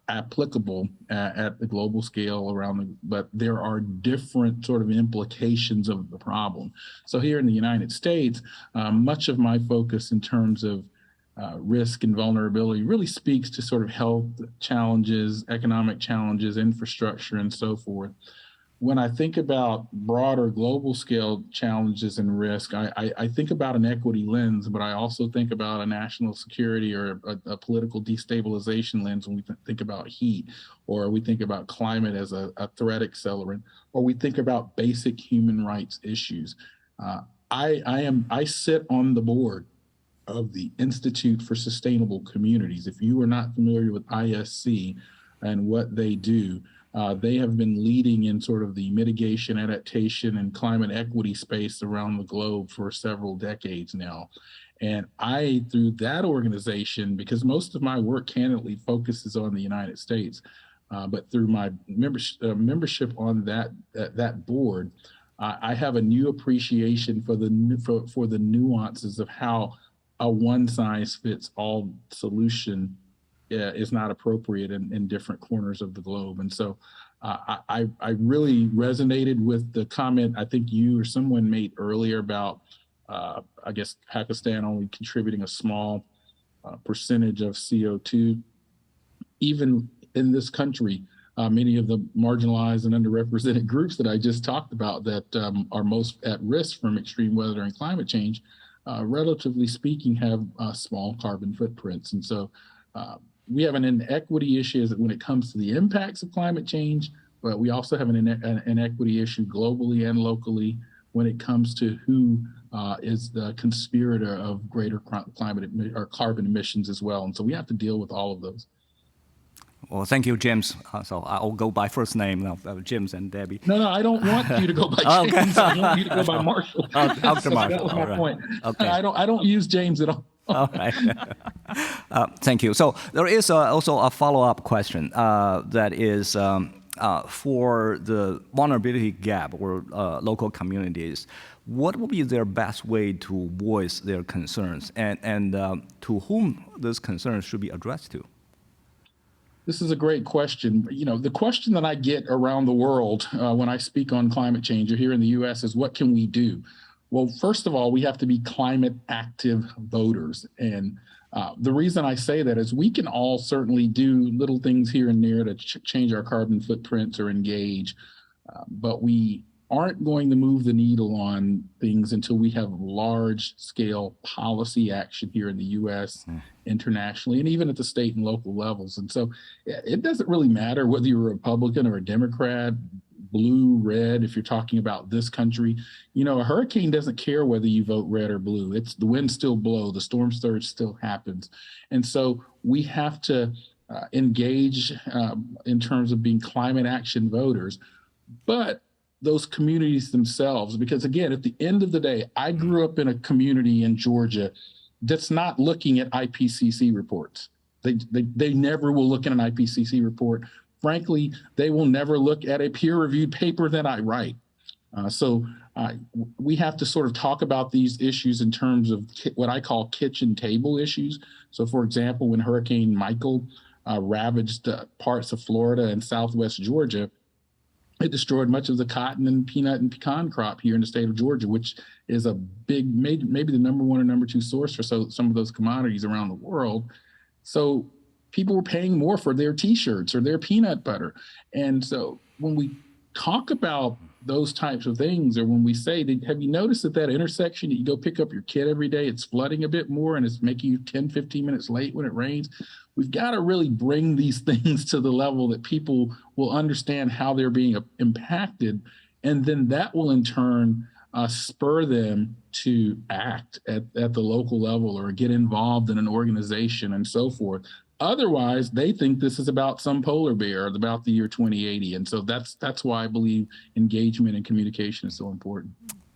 applicable at the global scale but there are different sort of implications of the problem. So here in the United States, much of my focus in terms of risk and vulnerability really speaks to sort of health challenges, economic challenges, infrastructure, and so forth. When I think about broader global scale challenges and risk, I think about an equity lens, but I also think about a national security or a political destabilization lens when we think about heat, or we think about climate as a threat accelerant, or we think about basic human rights issues. I sit on the board of the Institute for Sustainable Communities. If you are not familiar with ISC and what they do, they have been leading in sort of the mitigation, adaptation, and climate equity space around the globe for several decades now. And through that organization, because most of my work candidly focuses on the United States, but through my membership on that board, I have a new appreciation for the nuances of how a one-size-fits-all solution is not appropriate in different corners of the globe. And so I really resonated with the comment I think you or someone made earlier about, I guess, Pakistan only contributing a small percentage of CO2. Even in this country, many of the marginalized and underrepresented groups that I just talked about that are most at risk from extreme weather and climate change, relatively speaking, have small carbon footprints. And so we have an inequity issue when it comes to the impacts of climate change, but we also have an inequity issue globally and locally when it comes to who is the conspirator of greater climate or carbon emissions as well. And so we have to deal with all of those. Well, thank you, James. So I'll go by first name now, James and Debbie. No, I don't want you to go by James. I want you to go by Marshall. After Marshall. That was my point. Okay. I don't use James at all. All right. Thank you. So there is also a follow-up question that is for the vulnerability gap or local communities. What would be their best way to voice their concerns, and to whom those concerns should be addressed to? This is a great question. You know, the question that I get around the world when I speak on climate change or here in the U.S. is, what can we do? Well, first of all, we have to be climate active voters. And the reason I say that is we can all certainly do little things here and there to change our carbon footprints or engage, but we aren't going to move the needle on things until we have large scale policy action here in the US, internationally, and even at the state and local levels. And so it doesn't really matter whether you're a Republican or a Democrat, blue, red, if you're talking about this country. You know, a hurricane doesn't care whether you vote red or blue. It's the wind still blow, the storm surge still happens. And so we have to engage in terms of being climate action voters. But those communities themselves, because again, at the end of the day, I grew up in a community in Georgia that's not looking at IPCC reports. They never will look at an IPCC report. Frankly, they will never look at a peer-reviewed paper that I write. So we have to sort of talk about these issues in terms of what I call kitchen table issues. So for example, when Hurricane Michael ravaged parts of Florida and Southwest Georgia, it destroyed much of the cotton and peanut and pecan crop here in the state of Georgia, which is a big, maybe the number one or number two source for some of those commodities around the world. So people were paying more for their T-shirts or their peanut butter. And so when we talk about those types of things, or when we say, have you noticed that intersection that you go pick up your kid every day, it's flooding a bit more and it's making you 10, 15 minutes late when it rains? We've got to really bring these things to the level that people will understand how they're being impacted And then that will in turn spur them to act at the local level or get involved in an organization and so forth. Otherwise, they think this is about some polar bear, about the year 2080. And so that's why I believe engagement and communication is so important.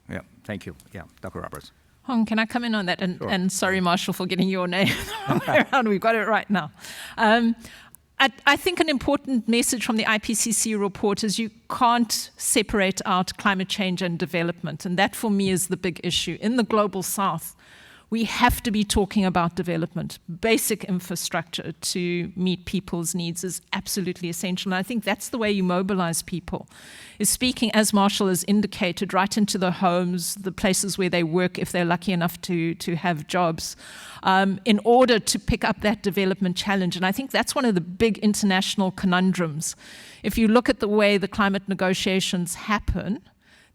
Yeah, thank you. Yeah, Dr. Roberts. Hong, can I come in on that? And, Sure. and sorry, Marshall, for getting your name around. We've got it right now. I think an important message from the IPCC report is you can't separate out climate change and development. And that, for me, is the big issue. In the Global South, we have to be talking about development. Basic infrastructure to meet people's needs is absolutely essential. And I think that's the way you mobilize people, is speaking, as Marshall has indicated, right into the homes, the places where they work, if they're lucky enough to have jobs, in order to pick up that development challenge. And I think that's one of the big international conundrums. If you look at the way the climate negotiations happen,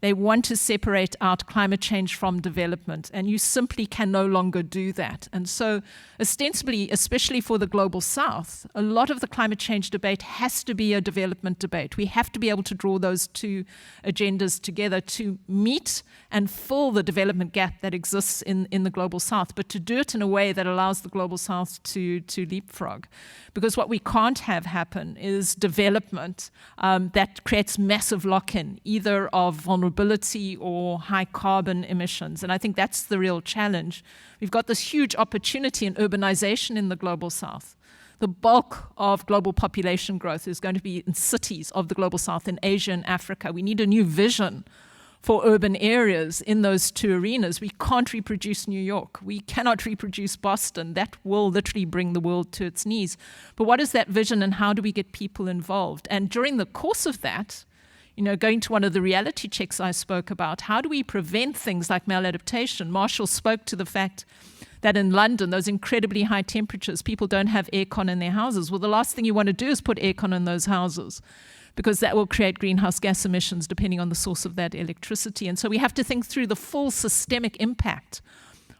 they want to separate out climate change from development, and you simply can no longer do that. And so, ostensibly, especially for the Global South, a lot of the climate change debate has to be a development debate. We have to be able to draw those two agendas together to meet and fill the development gap that exists in the Global South, but to do it in a way that allows the Global South to leapfrog. Because what we can't have happen is development that creates massive lock-in, either of vulnerability or high carbon emissions. And I think that's the real challenge. We've got this huge opportunity in urbanization in the Global South. The bulk of global population growth is going to be in cities of the Global South, in Asia and Africa. We need a new vision for urban areas in those two arenas. We can't reproduce New York. We cannot reproduce Boston. That will literally bring the world to its knees. But what is that vision, and how do we get people involved? And during the course of that, going to one of the reality checks I spoke about, how do we prevent things like maladaptation? Marshall spoke to the fact that in London, those incredibly high temperatures, people don't have aircon in their houses. Well, the last thing you want to do is put aircon in those houses, because that will create greenhouse gas emissions depending on the source of that electricity. And so we have to think through the full systemic impact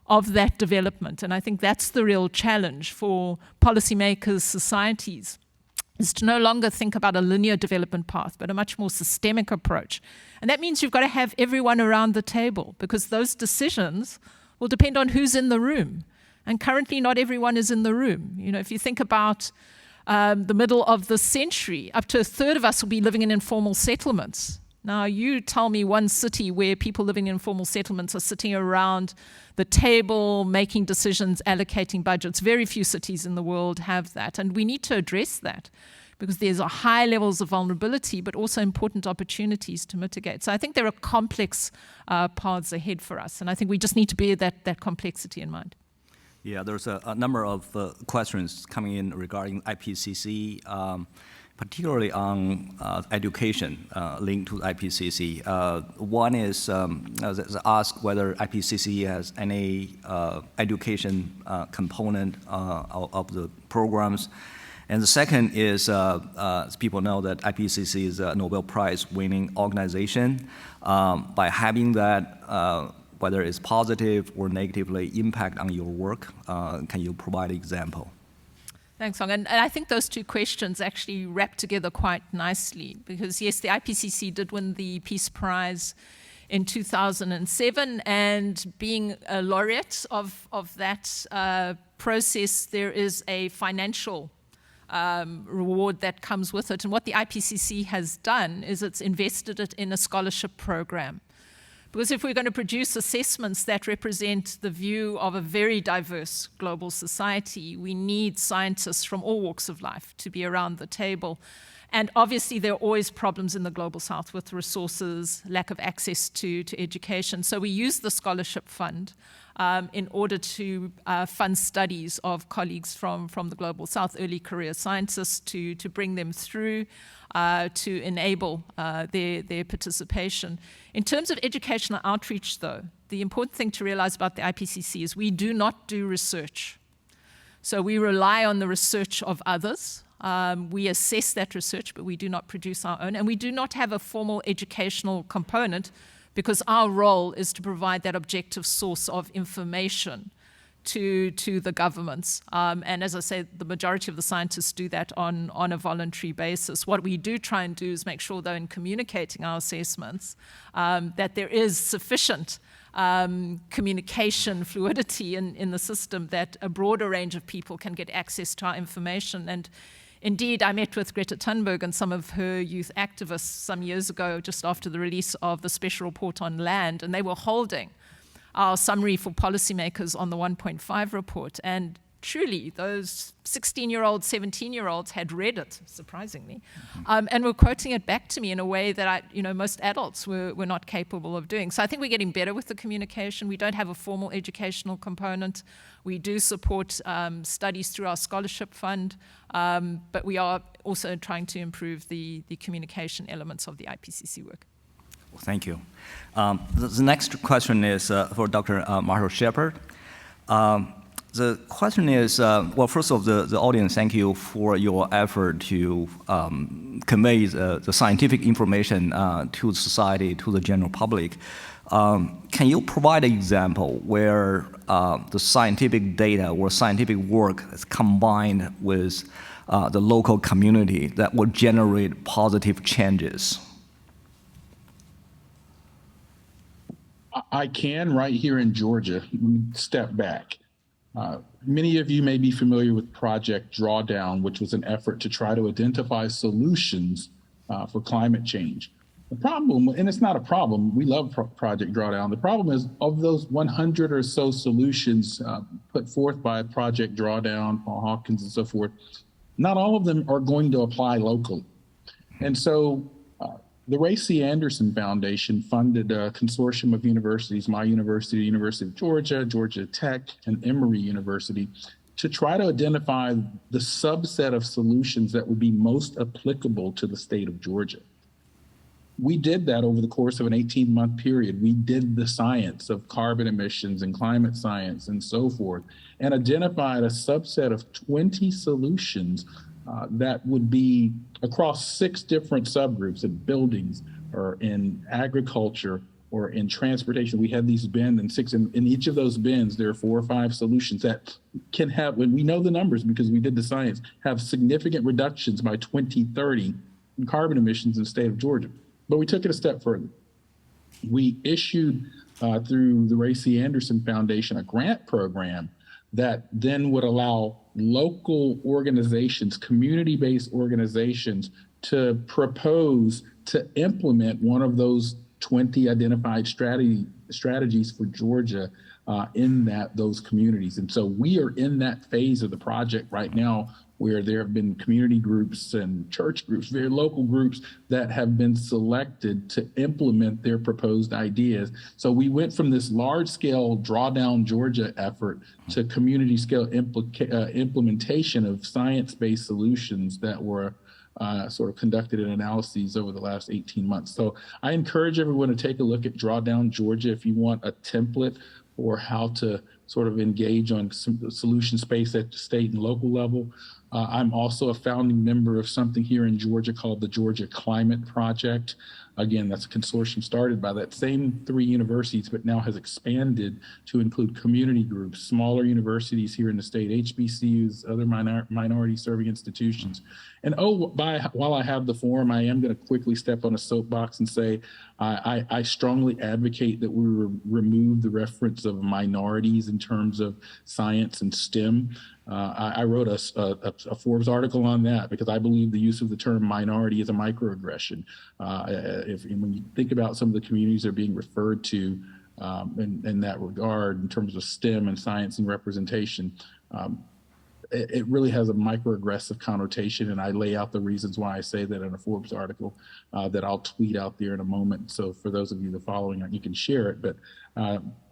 of that development. And I think that's the real challenge for policymakers, societies, is to no longer think about a linear development path, but a much more systemic approach. And that means you've got to have everyone around the table, because those decisions will depend on who's in the room. And currently not everyone is in the room. If you think about the middle of the century, up to a third of us will be living in informal settlements. Now, you tell me one city where people living in informal settlements are sitting around the table, making decisions, allocating budgets. Very few cities in the world have that. And we need to address that, because there's high levels of vulnerability, but also important opportunities to mitigate. So I think there are complex paths ahead for us. And I think we just need to bear that complexity in mind. Yeah, there's a number of questions coming in regarding IPCC, particularly on education linked to IPCC. One is ask whether IPCC has any education component of the programs. And the second is, as people know, that IPCC is a Nobel Prize winning organization. By having that, whether it's positive or negatively impact on your work, can you provide an example? Thanks, Hong. And I think those two questions actually wrap together quite nicely, because yes, the IPCC did win the Peace Prize in 2007, and being a laureate of that process, there is a financial reward that comes with it. And what the IPCC has done is it's invested it in a scholarship program. Because if we're going to produce assessments that represent the view of a very diverse global society, we need scientists from all walks of life to be around the table. And obviously, there are always problems in the Global South with resources, lack of access to education. So we use the scholarship fund in order to fund studies of colleagues from the Global South, early career scientists, to bring them through to enable their participation. In terms of educational outreach, though, the important thing to realize about the IPCC is we do not do research. So we rely on the research of others. We assess that research, but we do not produce our own. And we do not have a formal educational component, because our role is to provide that objective source of information to the governments. And as I say, the majority of the scientists do that on a voluntary basis. What we do try and do is make sure, though, in communicating our assessments, that there is sufficient communication fluidity in the system, that a broader range of people can get access to our information. And indeed, I met with Greta Thunberg and some of her youth activists some years ago, just after the release of the special report on land, and they were holding our summary for policymakers on the 1.5 report. And truly, those 16-year-olds, 17-year-olds had read it, surprisingly, and were quoting it back to me in a way that most adults were not capable of doing. So I think we're getting better with the communication. We don't have a formal educational component. We do support studies through our scholarship fund, but we are also trying to improve the communication elements of the IPCC work. Well, thank you. The next question is for Dr. Marshall Shepard. The question is, well, first of all, the audience, thank you for your effort to convey the scientific information to society, to the general public. Can you provide an example where the scientific data or scientific work is combined with the local community that will generate positive changes? I can right here in Georgia. Let me step back. Many of you may be familiar with Project Drawdown, which was an effort to try to identify solutions for climate change. The problem, and it's not a problem, we love Project Drawdown. The problem is, of those 100 or so solutions put forth by Project Drawdown, Paul Hawkins and so forth, not all of them are going to apply locally. And so the Ray C. Anderson Foundation funded a consortium of universities, my university, University of Georgia, Georgia Tech, and Emory University, to try to identify the subset of solutions that would be most applicable to the state of Georgia. We did that over the course of an 18-month period. We did the science of carbon emissions and climate science and so forth, and identified a subset of 20 solutions that would be across 6 different subgroups in buildings or in agriculture or in transportation. We had these bins, and 6 in each of those bins, there are 4 or 5 solutions that can have, when we know the numbers because we did the science, have significant reductions by 2030 in carbon emissions in the state of Georgia. But we took it a step further. We issued through the Ray C. Anderson Foundation a grant program that then would allow local organizations, community-based organizations, to propose to implement one of those 20 identified strategies for Georgia in those communities. And so we are in that phase of the project right now, where there have been community groups and church groups, very local groups that have been selected to implement their proposed ideas. So we went from this large-scale Drawdown Georgia effort to community-scale implementation of science-based solutions that were sort of conducted in analyses over the last 18 months. So I encourage everyone to take a look at Drawdown Georgia if you want a template for how to sort of engage on some solution space at the state and local level. I'm also a founding member of something here in Georgia called the Georgia Climate Project. Again, that's a consortium started by that same 3 universities, but now has expanded to include community groups, smaller universities here in the state, HBCUs, other minority-serving institutions. And while I have the forum, I am going to quickly step on a soapbox and say I strongly advocate that we remove the reference of minorities in terms of science and STEM. I wrote a Forbes article on that because I believe the use of the term minority is a microaggression. When you think about some of the communities that are being referred to in that regard, in terms of STEM and science and representation, it really has a microaggressive connotation, and I lay out the reasons why I say that in a Forbes article that I'll tweet out there in a moment. So for those of you that are following, you can share it. But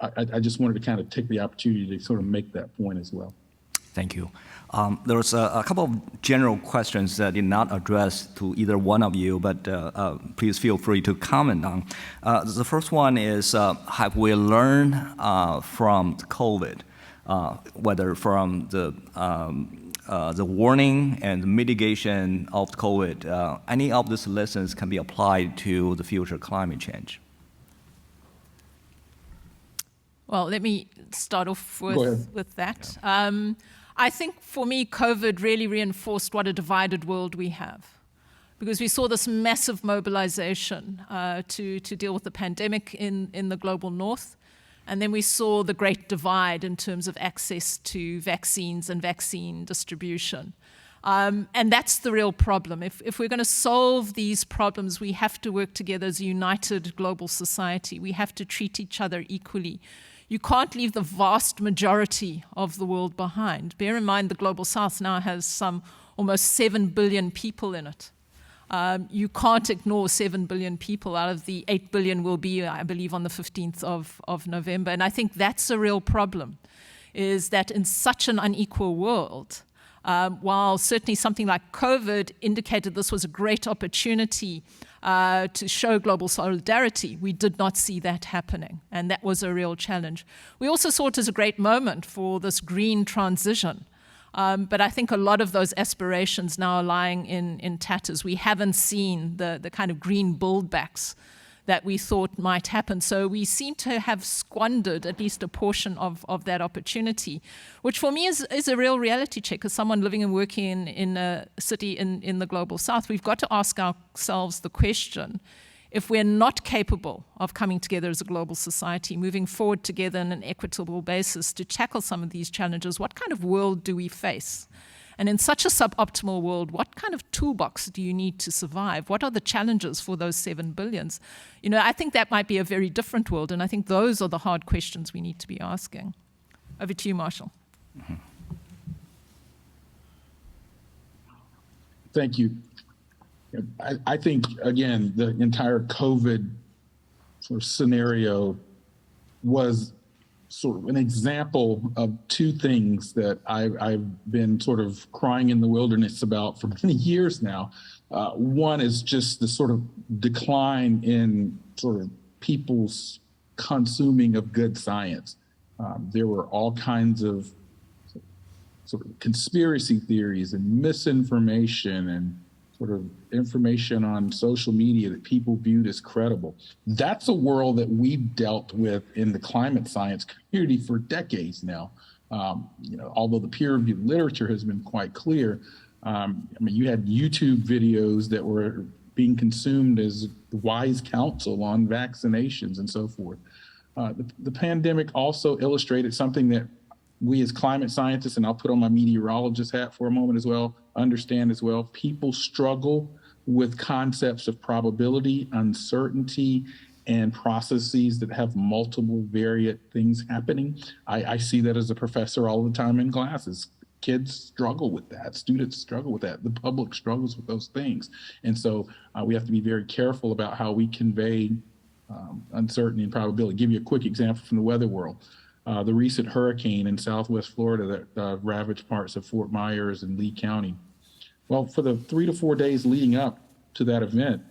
I just wanted to kind of take the opportunity to sort of make that point as well. Thank you. There was a couple of general questions that did not address to either one of you, but please feel free to comment on. The first one is, have we learned from COVID, whether from the warning and the mitigation of COVID, any of these lessons can be applied to the future climate change? Well, let me start off Go ahead. with that. I think for me, COVID really reinforced what a divided world we have, because we saw this massive mobilization to deal with the pandemic in the global north. And then we saw the great divide in terms of access to vaccines and vaccine distribution. And that's the real problem. If we're going to solve these problems, we have to work together as a united global society. We have to treat each other equally. You can't leave the vast majority of the world behind. Bear in mind the global south now has some almost 7 billion people in it. You can't ignore 7 billion people out of the 8 billion will be, I believe, on the 15th of November. And I think that's a real problem, is that in such an unequal world, while certainly something like COVID indicated this was a great opportunity to show global solidarity, we did not see that happening. And that was a real challenge. We also saw it as a great moment for this green transition. But I think a lot of those aspirations now are lying in tatters. We haven't seen the kind of green buildbacks that we thought might happen. So we seem to have squandered at least a portion of that opportunity, which for me is a real reality check. As someone living and working in a city in the global south, we've got to ask ourselves the question, if we're not capable of coming together as a global society, moving forward together on an equitable basis to tackle some of these challenges, what kind of world do we face? And in such a suboptimal world, what kind of toolbox do you need to survive? What are the challenges for those 7 billions? You know, I think that might be a very different world, and I think those are the hard questions we need to be asking. Over to you, Marshall. Mm-hmm. Thank you. I think, again, the entire COVID sort of scenario was sort of an example of two things that I've been sort of crying in the wilderness about for many years now. One is just the sort of decline in sort of people's consuming of good science. There were all kinds of sort of conspiracy theories and misinformation and sort of information on social media that people viewed as credible. That's a world that we've dealt with in the climate science community for decades now. Although the peer-reviewed literature has been quite clear, you had YouTube videos that were being consumed as wise counsel on vaccinations and so forth. The pandemic also illustrated something that we as climate scientists, and I'll put on my meteorologist hat for a moment as well, understand as well. People struggle with concepts of probability, uncertainty, and processes that have multiple variant things happening. I see that as a professor all the time in classes. Kids struggle with that. Students struggle with that. The public struggles with those things. And so we have to be very careful about how we convey uncertainty and probability. I'll give you a quick example from the weather world. The recent hurricane in southwest Florida that ravaged parts of Fort Myers and Lee County. Well, for the 3 to 4 days leading up to that event,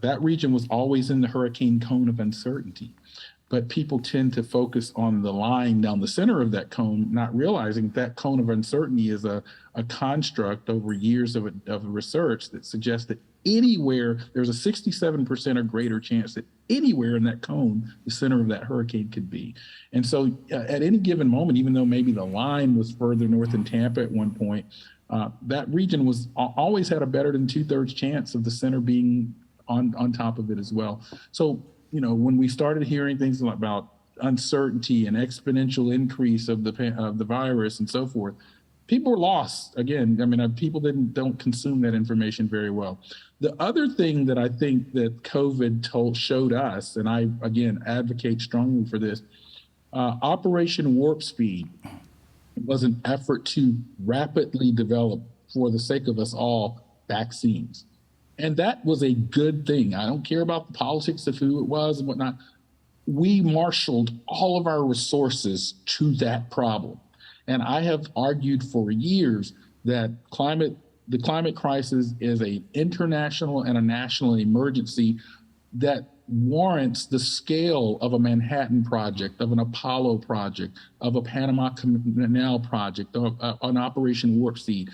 that region was always in the hurricane cone of uncertainty. But people tend to focus on the line down the center of that cone, not realizing that cone of uncertainty is a construct over years of research that suggests that anywhere, there's a 67% or greater chance that anywhere in that cone, the center of that hurricane could be. And so at any given moment, even though maybe the line was further north in Tampa at one point, that region was always had a better than 2/3 chance of the center being on top of it as well. So, when we started hearing things about uncertainty and exponential increase of the virus and so forth, people were lost. Again, people don't consume that information very well. The other thing that I think that COVID showed us, and I, again, advocate strongly for this, Operation Warp Speed was an effort to rapidly develop, for the sake of us all, vaccines. And that was a good thing. I don't care about the politics of who it was and whatnot. We marshaled all of our resources to that problem. And I have argued for years that the climate crisis is an international and a national emergency that warrants the scale of a Manhattan Project, of an Apollo project, of a Panama Canal project, of an Operation Warp Speed.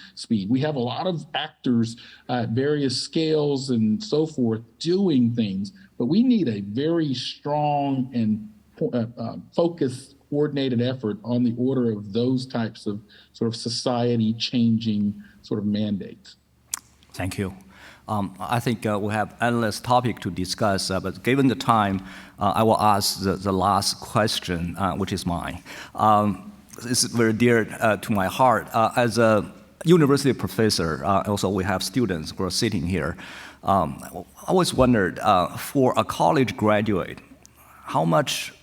We have a lot of actors at various scales and so forth doing things, but we need a very strong and focused, coordinated effort on the order of those types of sort of society-changing sort of mandates. Thank you. I think we have endless topic to discuss, but given the time, I will ask the last question, which is mine. It's very dear to my heart. As a university professor, also we have students who are sitting here. I always wondered, for a college graduate, how much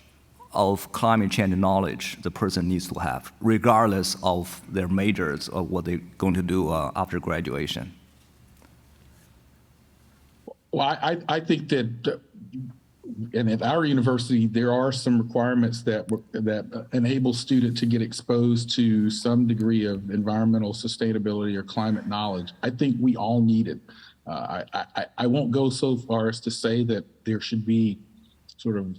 of climate change knowledge the person needs to have, regardless of their majors or what they're going to do after graduation? Well, I think that, and at our university, there are some requirements that enable students to get exposed to some degree of environmental sustainability or climate knowledge. I think we all need it. I won't go so far as to say that there should be sort of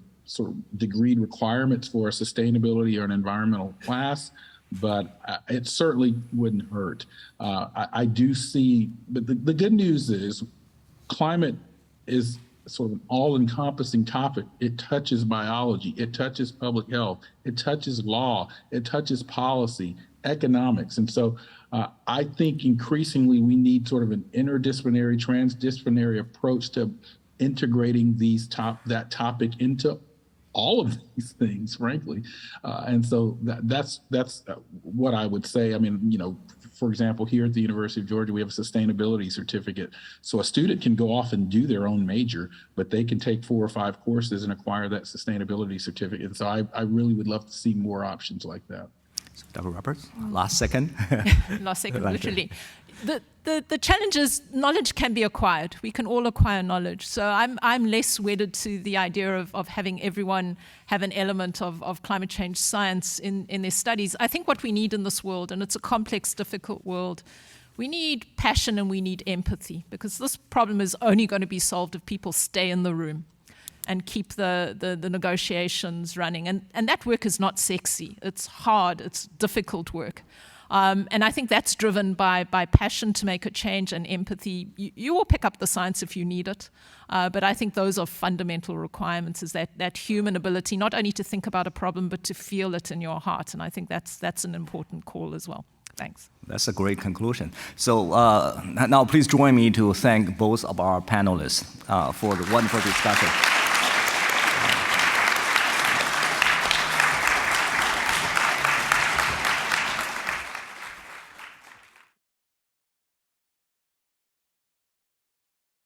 degreed requirements for a sustainability or an environmental class, but it certainly wouldn't hurt. I do see, but the good news is climate is sort of an all-encompassing topic. It touches biology, it touches public health, it touches law, it touches policy, economics. And so I think increasingly we need sort of an interdisciplinary, transdisciplinary approach to integrating that topic into all of these things, frankly. And so that's what I would say. I mean, you know, for example, here at the University of Georgia, we have a sustainability certificate. So a student can go off and do their own major, but they can take 4 or 5 courses and acquire that sustainability certificate. And so I really would love to see more options like that. Dr. Roberts, last second. Last second, literally. The challenge is knowledge can be acquired. We can all acquire knowledge. So I'm less wedded to the idea of having everyone have an element of climate change science in their studies. I think what we need in this world, and it's a complex, difficult world, we need passion and we need empathy, because this problem is only going to be solved if people stay in the room and keep the negotiations running. And that work is not sexy. It's hard. It's difficult work. And I think that's driven by passion to make a change and empathy. You will pick up the science if you need it. But I think those are fundamental requirements, is that human ability not only to think about a problem, but to feel it in your heart. And I think that's an important call as well. Thanks. That's a great conclusion. So now please join me to thank both of our panelists for the wonderful discussion.